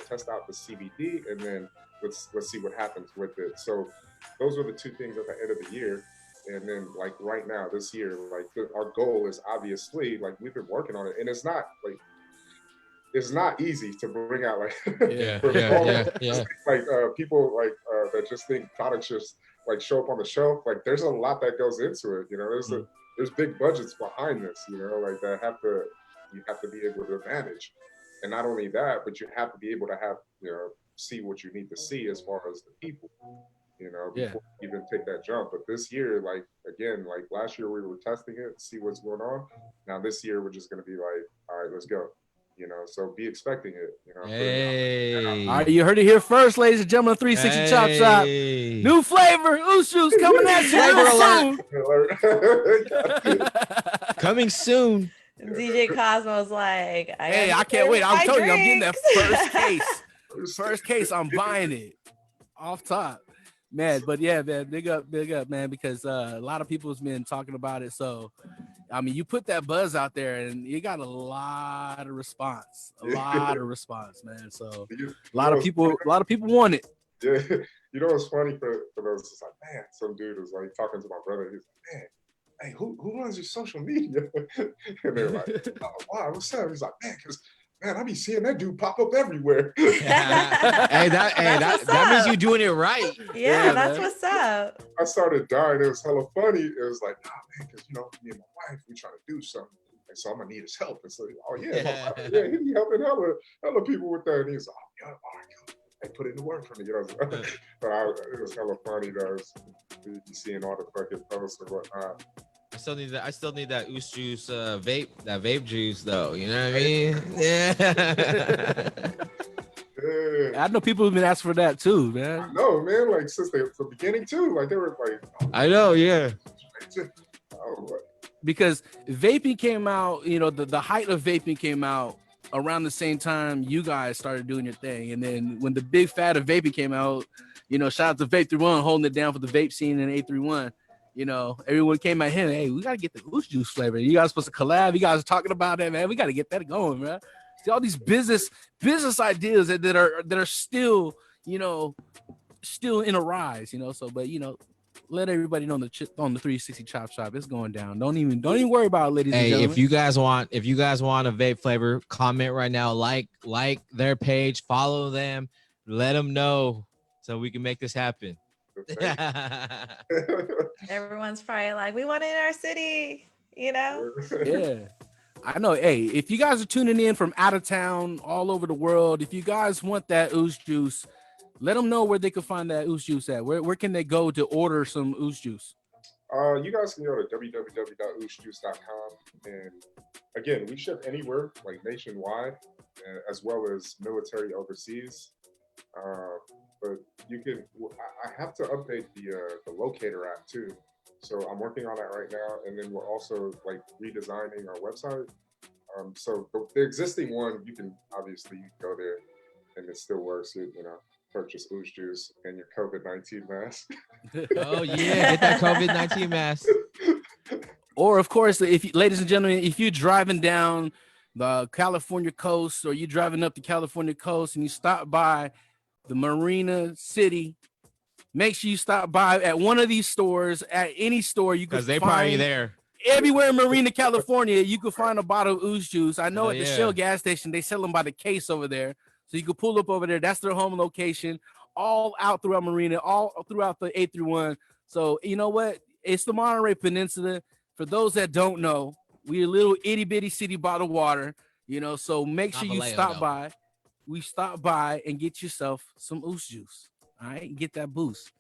test out the CBD and then let's see what happens with it. So those were the two things at the end of the year. And then like right now, this year, like our goal is obviously, like we've been working on it, and it's not easy to bring out like like people like that just think products just like show up on the shelf. Like there's a lot that goes into it. There's big budgets behind this. Like that you have to be able to manage, and not only that, but you have to be able to have see what you need to see as far as the people. Before you even take that jump. But this year, like again, like last year we were testing it, see what's going on. Now this year we're just gonna be like, all right, let's go. So be expecting it. Hey. All right, you heard it here first, ladies and gentlemen. 360 Chop Shop, new flavor, Uce Juice coming at you soon. Coming soon. DJ Khosmo's like, I can't wait. I'm telling you, I'm getting that first case. First case, I'm buying it off top. Man, but yeah, man, big up, man, because a lot of people's been talking about it. So, I mean, you put that buzz out there, and you got a lot of response, man. So, a lot of people want it. Yeah, what's funny for those? It's like, man, some dude was like talking to my brother. He's like, man, hey, who runs your social media? And they're like, oh, wow, what's up? He's like, man, I be seeing that dude pop up everywhere. That means you doing it right. Yeah, that's what's up. I started dying. It was hella funny. It was like, oh man, because me and my wife, we trying to do something, and so I'm gonna need his help. And so, oh yeah, he be helping hella people with that. And he's like, oh yeah, all right, hey, put in the work for me. But it was hella funny though. You seeing all the fucking posts and whatnot. I still need that Uce Juice vape juice though. You know what I mean? Yeah. I know people have been asking for that too, man. I know, man. Like since the beginning too. Like they were like, I know, yeah. Because vaping came out, the height of vaping came out around the same time you guys started doing your thing. And then when the big fad of vaping came out, shout out to Vape 31 holding it down for the vape scene in A31. Everyone came at him. Hey, we gotta get the Uce Juice flavor. You guys supposed to collab. You guys are talking about that, man. We gotta get that going, man. See all these business ideas that are still, still in a rise, So, but let everybody know on the 360 Chop Shop, it's going down. Don't even worry about it, ladies and gentlemen. If you guys want a vape flavor, comment right now. Like their page, follow them, let them know so we can make this happen. Everyone's probably like, we want it in our city, Yeah, I know. Hey, if you guys are tuning in from out of town, all over the world, if you guys want that Uce Juice, let them know where they can find that Uce Juice at. Where can they go to order some Uce Juice? You guys can go to www.ucejuice.com, and again, we ship anywhere, like nationwide, as well as military overseas. But you can. I have to update the locator app too, so I'm working on that right now. And then we're also like redesigning our website. So the existing one, you can obviously go there, and it still works. Purchase Uce Juice and your COVID-19 mask. Oh yeah, get that COVID-19 mask. Or of course, ladies and gentlemen, if you're driving down the California coast, or you're driving up the California coast, and you stop by the Marina City, make sure you stop by at one of these stores, at any store you can find. Because they probably there. Everywhere in Marina, California, you can find a bottle of Uce Juice. I know at the Shell gas station, they sell them by the case over there. So you can pull up over there. That's their home location. all out throughout Marina, all throughout the 831. So you know what? It's the Monterey Peninsula. For those that don't know, we're a little itty bitty city bottled water. You know, so make Not sure you Vallejo, stop though. by. We stop by and get yourself some Uce Juice. All right, get that boost.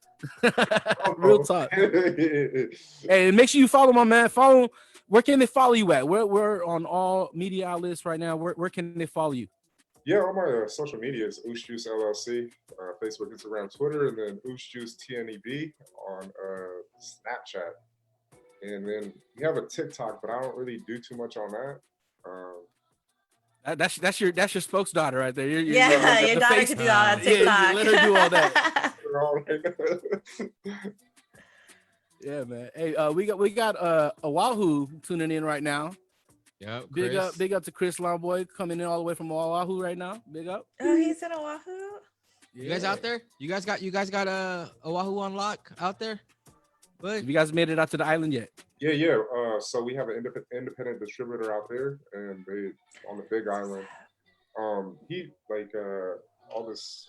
Real talk. Hey, make sure you follow my man. Follow. Where can they follow you at? We're on all media outlets right now. Where can they follow you? Yeah, all my social media is Uce Juice LLC, Facebook, Instagram, Twitter, and then Uce Juice TNEB on Snapchat. And then we have a TikTok, but I don't really do too much on that. That's your spokesdaughter right there. Yeah, your daughter could do all that TikTok. Yeah, let her do all that. Right. Yeah, man. Hey, we got Oahu tuning in right now. Yep. Big up to Chris Longboy coming in all the way from Oahu right now. Big up. Oh, he's in Oahu. You guys out there? You guys got Oahu on lock out there? But Have you guys made it out to the island yet? Yeah. So we have an independent distributor out there, and they on the Big Island. He like all this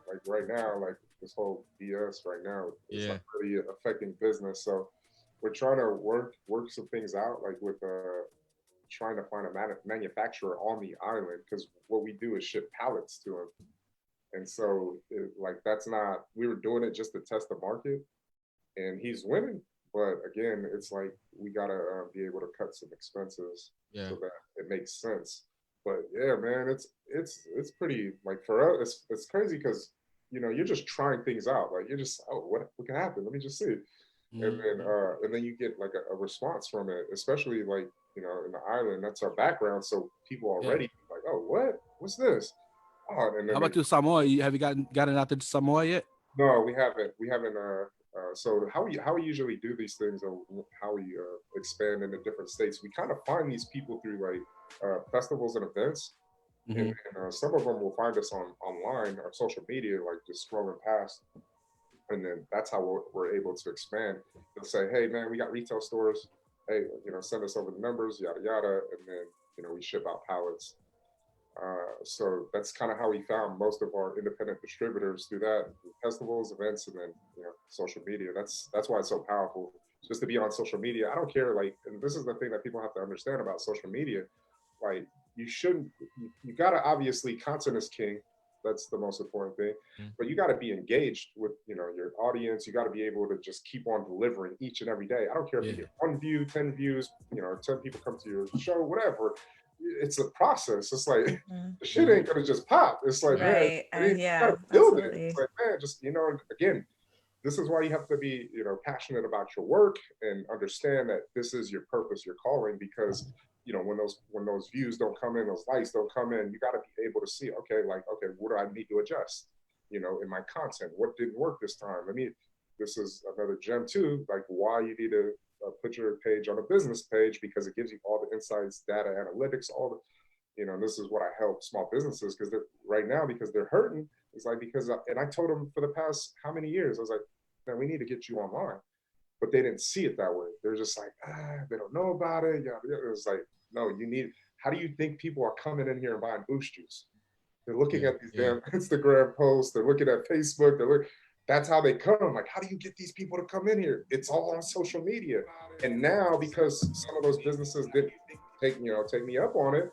like right now, like this whole BS right now is like really affecting business. So we're trying to work some things out, like with trying to find a manufacturer on the island, because what we do is ship pallets to him. And so like that's not, we were doing it just to test the market, and he's winning. But again, it's like we gotta be able to cut some expenses so that it makes sense. But yeah, man, it's pretty like for us, it's crazy because you're just trying things out. Like you're just, oh, what can happen? Let me just see. And then you get like a response from it, especially like in the island. That's our background, so people already like, oh, what's this? Oh, and then how about to Samoa? Have you gotten out to Samoa yet? No, we haven't. So how we usually do these things, and how we expand into different states, we kind of find these people through like festivals and events. And some of them will find us online or social media, like just scrolling past. And then that's how we're able to expand. They'll say, hey, man, we got retail stores. Hey, send us over the numbers, yada, yada. And then, we ship out pallets. So that's kind of how we found most of our independent distributors, through that, festivals, events, and then, social media. That's why it's so powerful, just to be on social media. I don't care, like, and this is the thing that people have to understand about social media. Like, you got to, obviously, content is king. That's the most important thing. But you got to be engaged with, your audience. You got to be able to just keep on delivering each and every day. I don't care if you get 1 view, 10 views, 10 people come to your show, whatever. It's a process. It's like the shit ain't gonna just pop. It's like, man, you gotta build it. It's like, man, just again, this is why you have to be, passionate about your work and understand that this is your purpose, your calling, because when those views don't come in, those likes don't come in, you got to be able to see, okay, what do I need to adjust, in my content? What didn't work this time? This is another gem too, like why you need to put your page on a business page, because it gives you all the insights, data, analytics, all the, this is what I help small businesses, because they're right now, because they're hurting. It's like, and I told them for the past how many years, I was like, man, we need to get you online. But they didn't see it that way. They're just like, they don't know about it. Yeah, it was like, no, how do you think people are coming in here and buying Uce Juice? They're looking at these damn Instagram posts. They're looking at Facebook. That's how they come. Like, how do you get these people to come in here? It's all on social media. And now, because some of those businesses didn't take me up on it,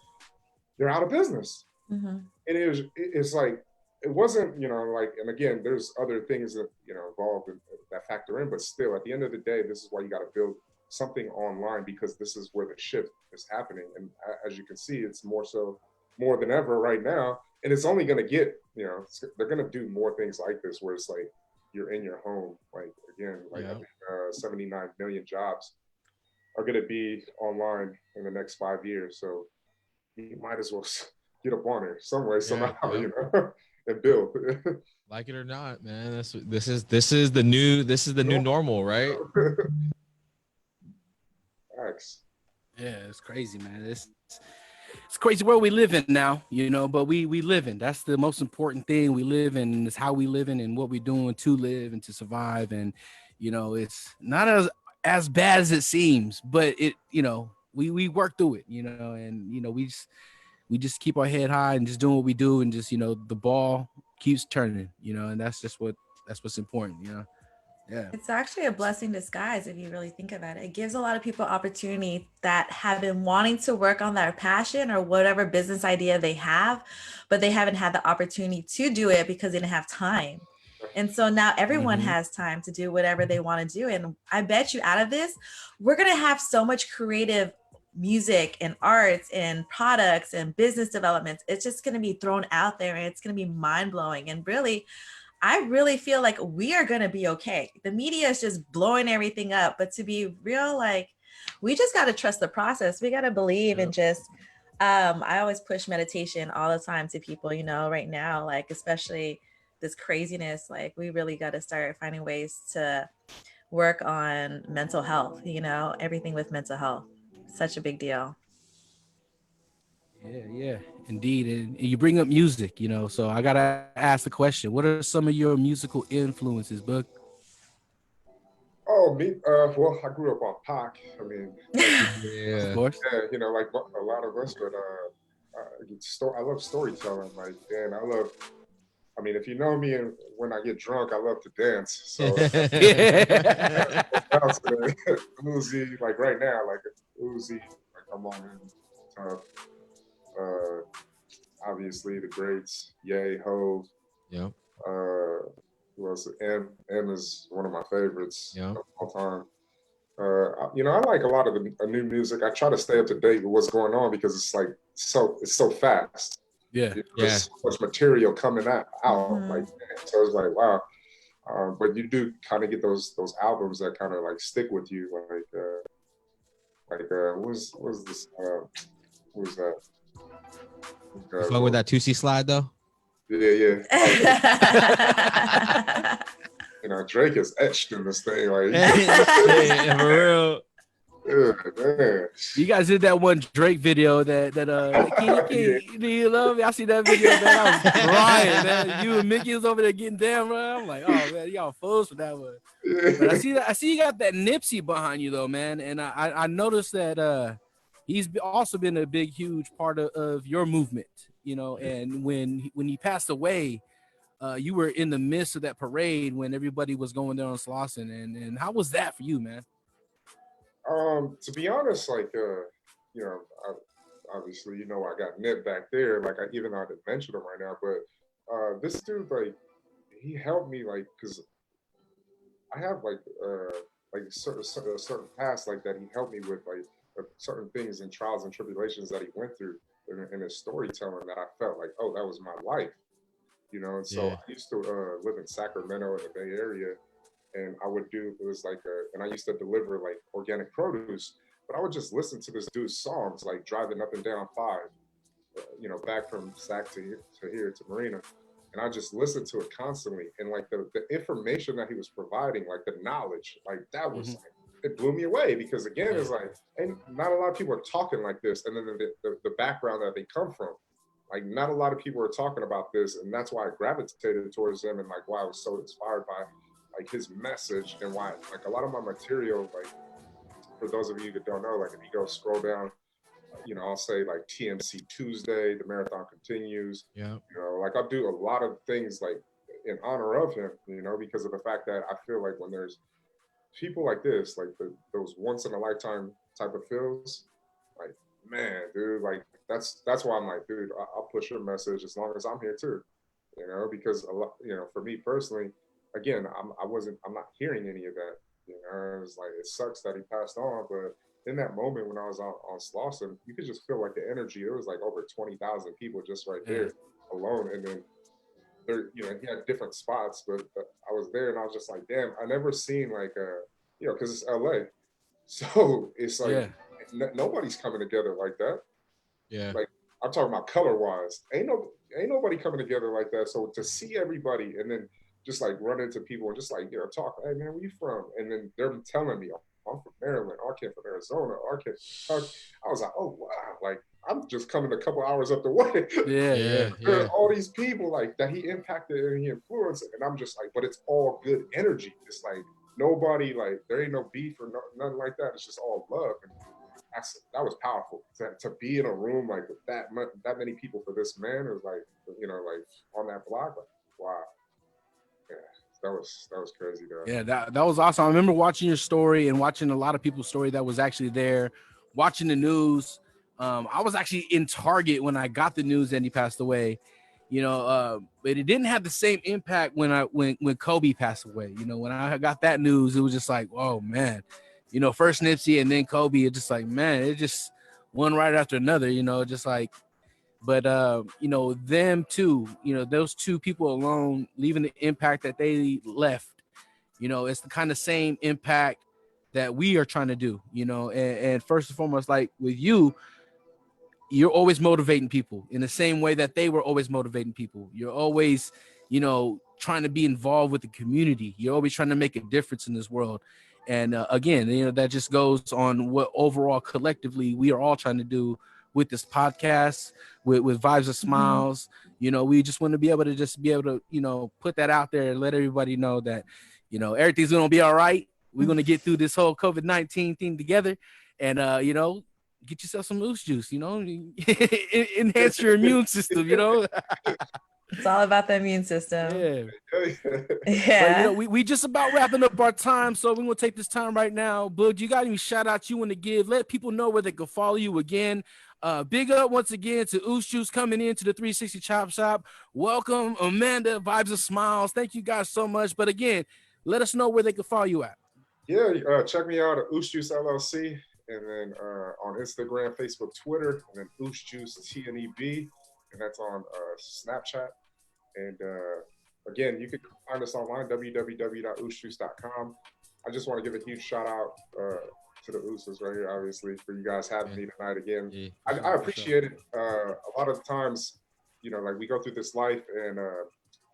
they're out of business. And it's like, it wasn't, and again, there's other things that, involved that factor in, but still, at the end of the day, this is why you got to build something online, because this is where the shift is happening. And as you can see, it's more than ever right now. And it's only going to get, they're going to do more things like this, where it's like, you're in your home. Like, again, I think 79 million jobs are going to be online in the next 5 years. So you might as well get up on it some way, somehow, and build. Like it or not, man, this is the new normal, right? Thanks. Yeah, it's crazy, man. It's crazy where we live in now, but we live in. That's the most important thing. We live in, is how we live in, and what we're doing to live and to survive. And it's not as bad as it seems, but we work through it, and we just keep our head high and just doing what we do, and just the ball keeps turning, and that's what's important, Yeah. It's actually a blessing in disguise if you really think about it. It gives a lot of people opportunity that have been wanting to work on their passion or whatever business idea they have, but they haven't had the opportunity to do it because they didn't have time. And so now everyone has time to do whatever they want to do. And I bet you out of this, we're going to have so much creative music and arts and products and business developments. It's just going to be thrown out there and it's going to be mind blowing. And really, I really feel like we are going to be okay. The media is just blowing everything up, but to be real, like we just got to trust the process. We got to believe and just, I always push meditation all the time to people, right now, like, especially this craziness, like we really got to start finding ways to work on mental health, everything with mental health. Such a big deal. Yeah, indeed. And you bring up music, so I gotta ask the question: what are some of your musical influences, Book? Oh, me. Well, I grew up on Pac. I mean, Of course. yeah, like a lot of us, but I love storytelling. Like, and I love. I mean, if you know me, and when I get drunk, I love to dance. So, Uzi, like right now, like Uzi, like I'm on him. Tough. Uh, Obviously the greats, Ye, Ho. Yep. Who else? M is one of my favorites Yep. of all time. I like a lot of the new music. I try to stay up to date with what's going on because it's like it's so fast. Yeah. There's so much material coming out. Like, so it's like, wow. But you do kind of get those albums that kind of like stick with you. What's this? Who's that? You fuck with that Uce slide though? Yeah. Drake is etched in this thing. Like, yeah, for real. Yeah, man. You guys did that one Drake video that do you love me? I see that video, man. I was crying, man. You and Mickey was over there getting down, bro. I'm like, oh man, y'all fools for that one. But I see you got that Nipsey behind you though, man. And I noticed that he's also been a big, huge part of your movement, and when he passed away, you were in the midst of that parade when everybody was going there on Slauson. And how was that for you, man? To be honest, like, obviously, I got Nip back there. Like, even though I didn't mention him right now, but this dude, like, he helped me, like, because I have like a certain past like that. He helped me with like certain things and trials and tribulations that he went through in his storytelling that I felt like, oh, that was my life, And so I used to live in Sacramento in the Bay Area, and I would do and I used to deliver like organic produce, but I would just listen to this dude's songs like driving up and down 5, back from Sac to here to Marina, and I just listened to it constantly, and like the information that he was providing, like the knowledge, like that was like, it blew me away because again, it's like, and not a lot of people are talking like this, and then the background that they come from. Like not a lot of people are talking about this, and that's why I gravitated towards him, and like why I was so inspired by like his message, and why like a lot of my material, like for those of you that don't know, like if you go scroll down, I'll say like TMC Tuesday, the marathon continues. Yeah. Like I'll do a lot of things like in honor of him, because of the fact that I feel like when there's people like this, like those once in a lifetime type of feels, like man, dude, like that's why I'm like, dude, I'll push your message as long as I'm here too, because a lot, for me personally, again, I'm not hearing any of that, it's like it sucks that he passed on, but in that moment when I was on Slauson, you could just feel like the energy. There was like over 20,000 people just right there alone, and then there, he had different spots, but I was there and I was just like, damn, I never seen like because it's LA, so it's like nobody's coming together like that. Yeah. Like I'm talking about color wise, ain't nobody coming together like that. So to see everybody and then just like run into people and just like talk, hey man, where you from? And then they're telling me, oh, I'm from Maryland, or I came from Arizona, or I came. I was like, oh wow, like I'm just coming a couple hours up the way. There are all these people like that he impacted and he influenced, and I'm just like, but it's all good energy. It's like nobody, like there ain't no beef or nothing like that. It's just all love, and that was powerful to be in a room like with that many people for this man. It was like like on that block, like Wow. Yeah, that was crazy though. Yeah, that was awesome. I remember watching your story and watching a lot of people's story that was actually there, watching the news. I was actually in Target when I got the news that he passed away, but it didn't have the same impact when Kobe passed away. When I got that news, it was just like, whoa, man, first Nipsey and then Kobe. It's just like, man, it just one right after another, just like. But them too, those two people alone, leaving the impact that they left, it's the kind of same impact that we are trying to do, and first and foremost, like with you, you're always motivating people in the same way that they were always motivating people. You're always, trying to be involved with the community. You're always trying to make a difference in this world. And again, that just goes on what overall collectively we are all trying to do with this podcast, with Vibes of Smiles. We just want to be able to put that out there and let everybody know that, everything's going to be all right. We're going to get through this whole COVID-19 thing together. And, get yourself some Uce Juice, enhance your immune system, It's all about the immune system. Yeah. But, we just about wrapping up our time, so we're going to take this time right now. Boog, you got any shout outs you want to give? Let people know where they can follow you again. Big up once again to Uce Juice coming into the 360 Chop Shop. Welcome, Amanda, Vibes of Smiles. Thank you guys so much. But again, let us know where they can follow you at. Yeah, check me out at Uce Juice LLC, and then on Instagram, Facebook, Twitter, and then Uce Juice TNEB, and that's on Snapchat. And again, you can find us online, www.ucejuice.com. I just want to give a huge shout out to the Uces right here, obviously, for you guys having me tonight again. Yeah, I appreciate it. A lot of the times, like we go through this life, and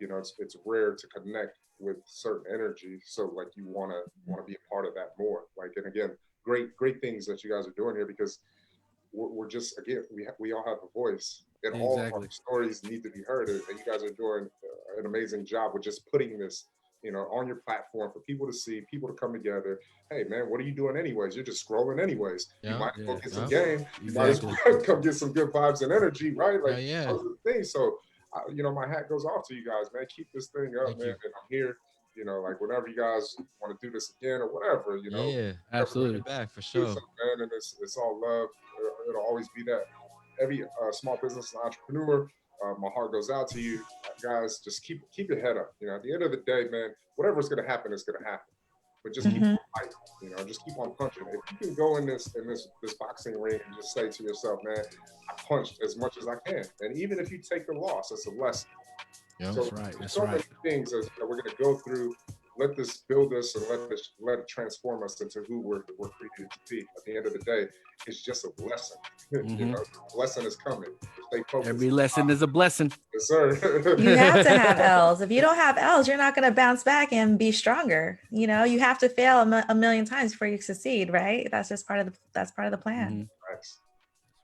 it's rare to connect with certain energy. So like you want to be a part of that more. Like, and again, great things that you guys are doing here, because we're just, again, we all have a voice, and all of our stories need to be heard. And you guys are doing an amazing job with just putting this, on your platform for people to see, people to come together. Hey man, what are you doing anyways? You're just scrolling anyways. You might as well get some game. You might as well come get some good vibes and energy, right? Like those are the things. So, my hat goes off to you guys, man. Keep this thing up, man. And I'm here. Like whenever you guys want to do this again or whatever, Yeah, absolutely. Back for sure. So, man, and it's all love. It'll always be that. Every small business entrepreneur, my heart goes out to you guys. Just keep your head up. At the end of the day, man, whatever's gonna happen is gonna happen. But just keep on fighting. Just keep on punching. If you can go in this boxing ring and just say to yourself, man, I punched as much as I can, and even if you take the loss, it's a lesson. Yeah, so, that's right. That's so right. many things that we're gonna go through. Let this build us and let it transform us into who we're created to be. At the end of the day, it's just a lesson. The lesson is coming. Stay focused. Every lesson is a blessing. Yes, sir. You have to have L's. If you don't have L's, you're not going to bounce back and be stronger. You have to fail a million times before you succeed, right? That's just part of the plan.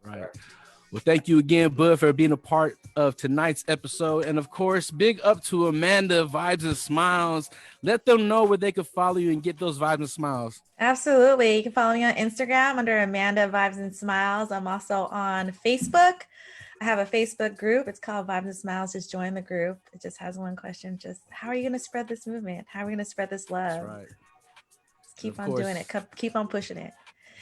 Right. Well, thank you again, Bud, for being a part of tonight's episode. And of course, big up to Amanda, Vibes and Smiles. Let them know where they can follow you and get those vibes and smiles. Absolutely. You can follow me on Instagram under Amanda Vibes and Smiles. I'm also on Facebook. I have a Facebook group. It's called Vibes and Smiles. Just join the group. It just has one question. Just how are you going to spread this movement? How are we going to spread this love? That's right. Just keep on doing it. Keep on pushing it.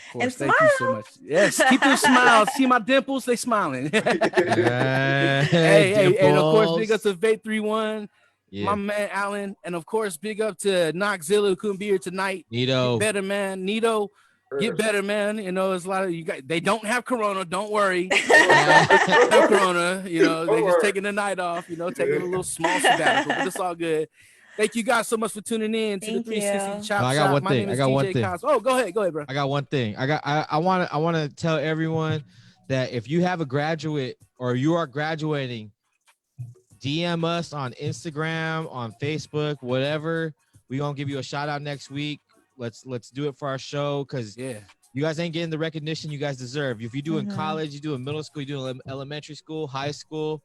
Of course, and thank smile. you so much. Yes, keep those smiles. See my dimples? They smiling. Hey, and of course, big up to Vape 31, my man Alan, and of course, big up to Knoxzilla who couldn't be here tonight. Nito, get better, man. Nito, get better, man. There's a lot of you guys. They don't have corona. Don't worry. No corona. They just taking the night off. Taking a little small sabbatical, but it's all good. Thank you guys so much for tuning in to the 360 Chop Shop. I got one My thing. name is I got DJ one thing. Khosmo. Oh, go ahead, bro. I got one thing. I want to tell everyone that if you have a graduate or you are graduating, DM us on Instagram, on Facebook, whatever. We're gonna give you a shout out next week. Let's do it for our show, because you guys ain't getting the recognition you guys deserve. If you do in college, you do in middle school, you do in elementary school, high school,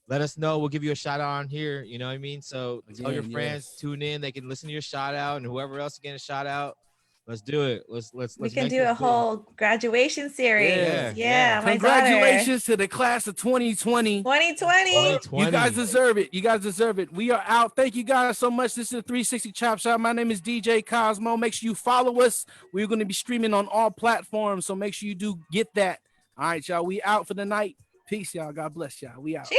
let us know. We'll give you a shout out on here. You know what I mean? So tell your friends, tune in. They can listen to your shout out, and whoever else is getting a shout out, Let's do it. Let's We can make do this a big. whole graduation series. Yeah, Yeah, my Congratulations to the class of 2020. daughter. 2020. 2020. You guys deserve it. You guys deserve it. We are out. Thank you guys so much. This is the 360 Chop Shop. My name is DJ Khosmo. Make sure you follow us. We're going to be streaming on all platforms, so make sure you do get that. All right, y'all. We out for the night. Peace, y'all. God bless y'all. We out. Jeez.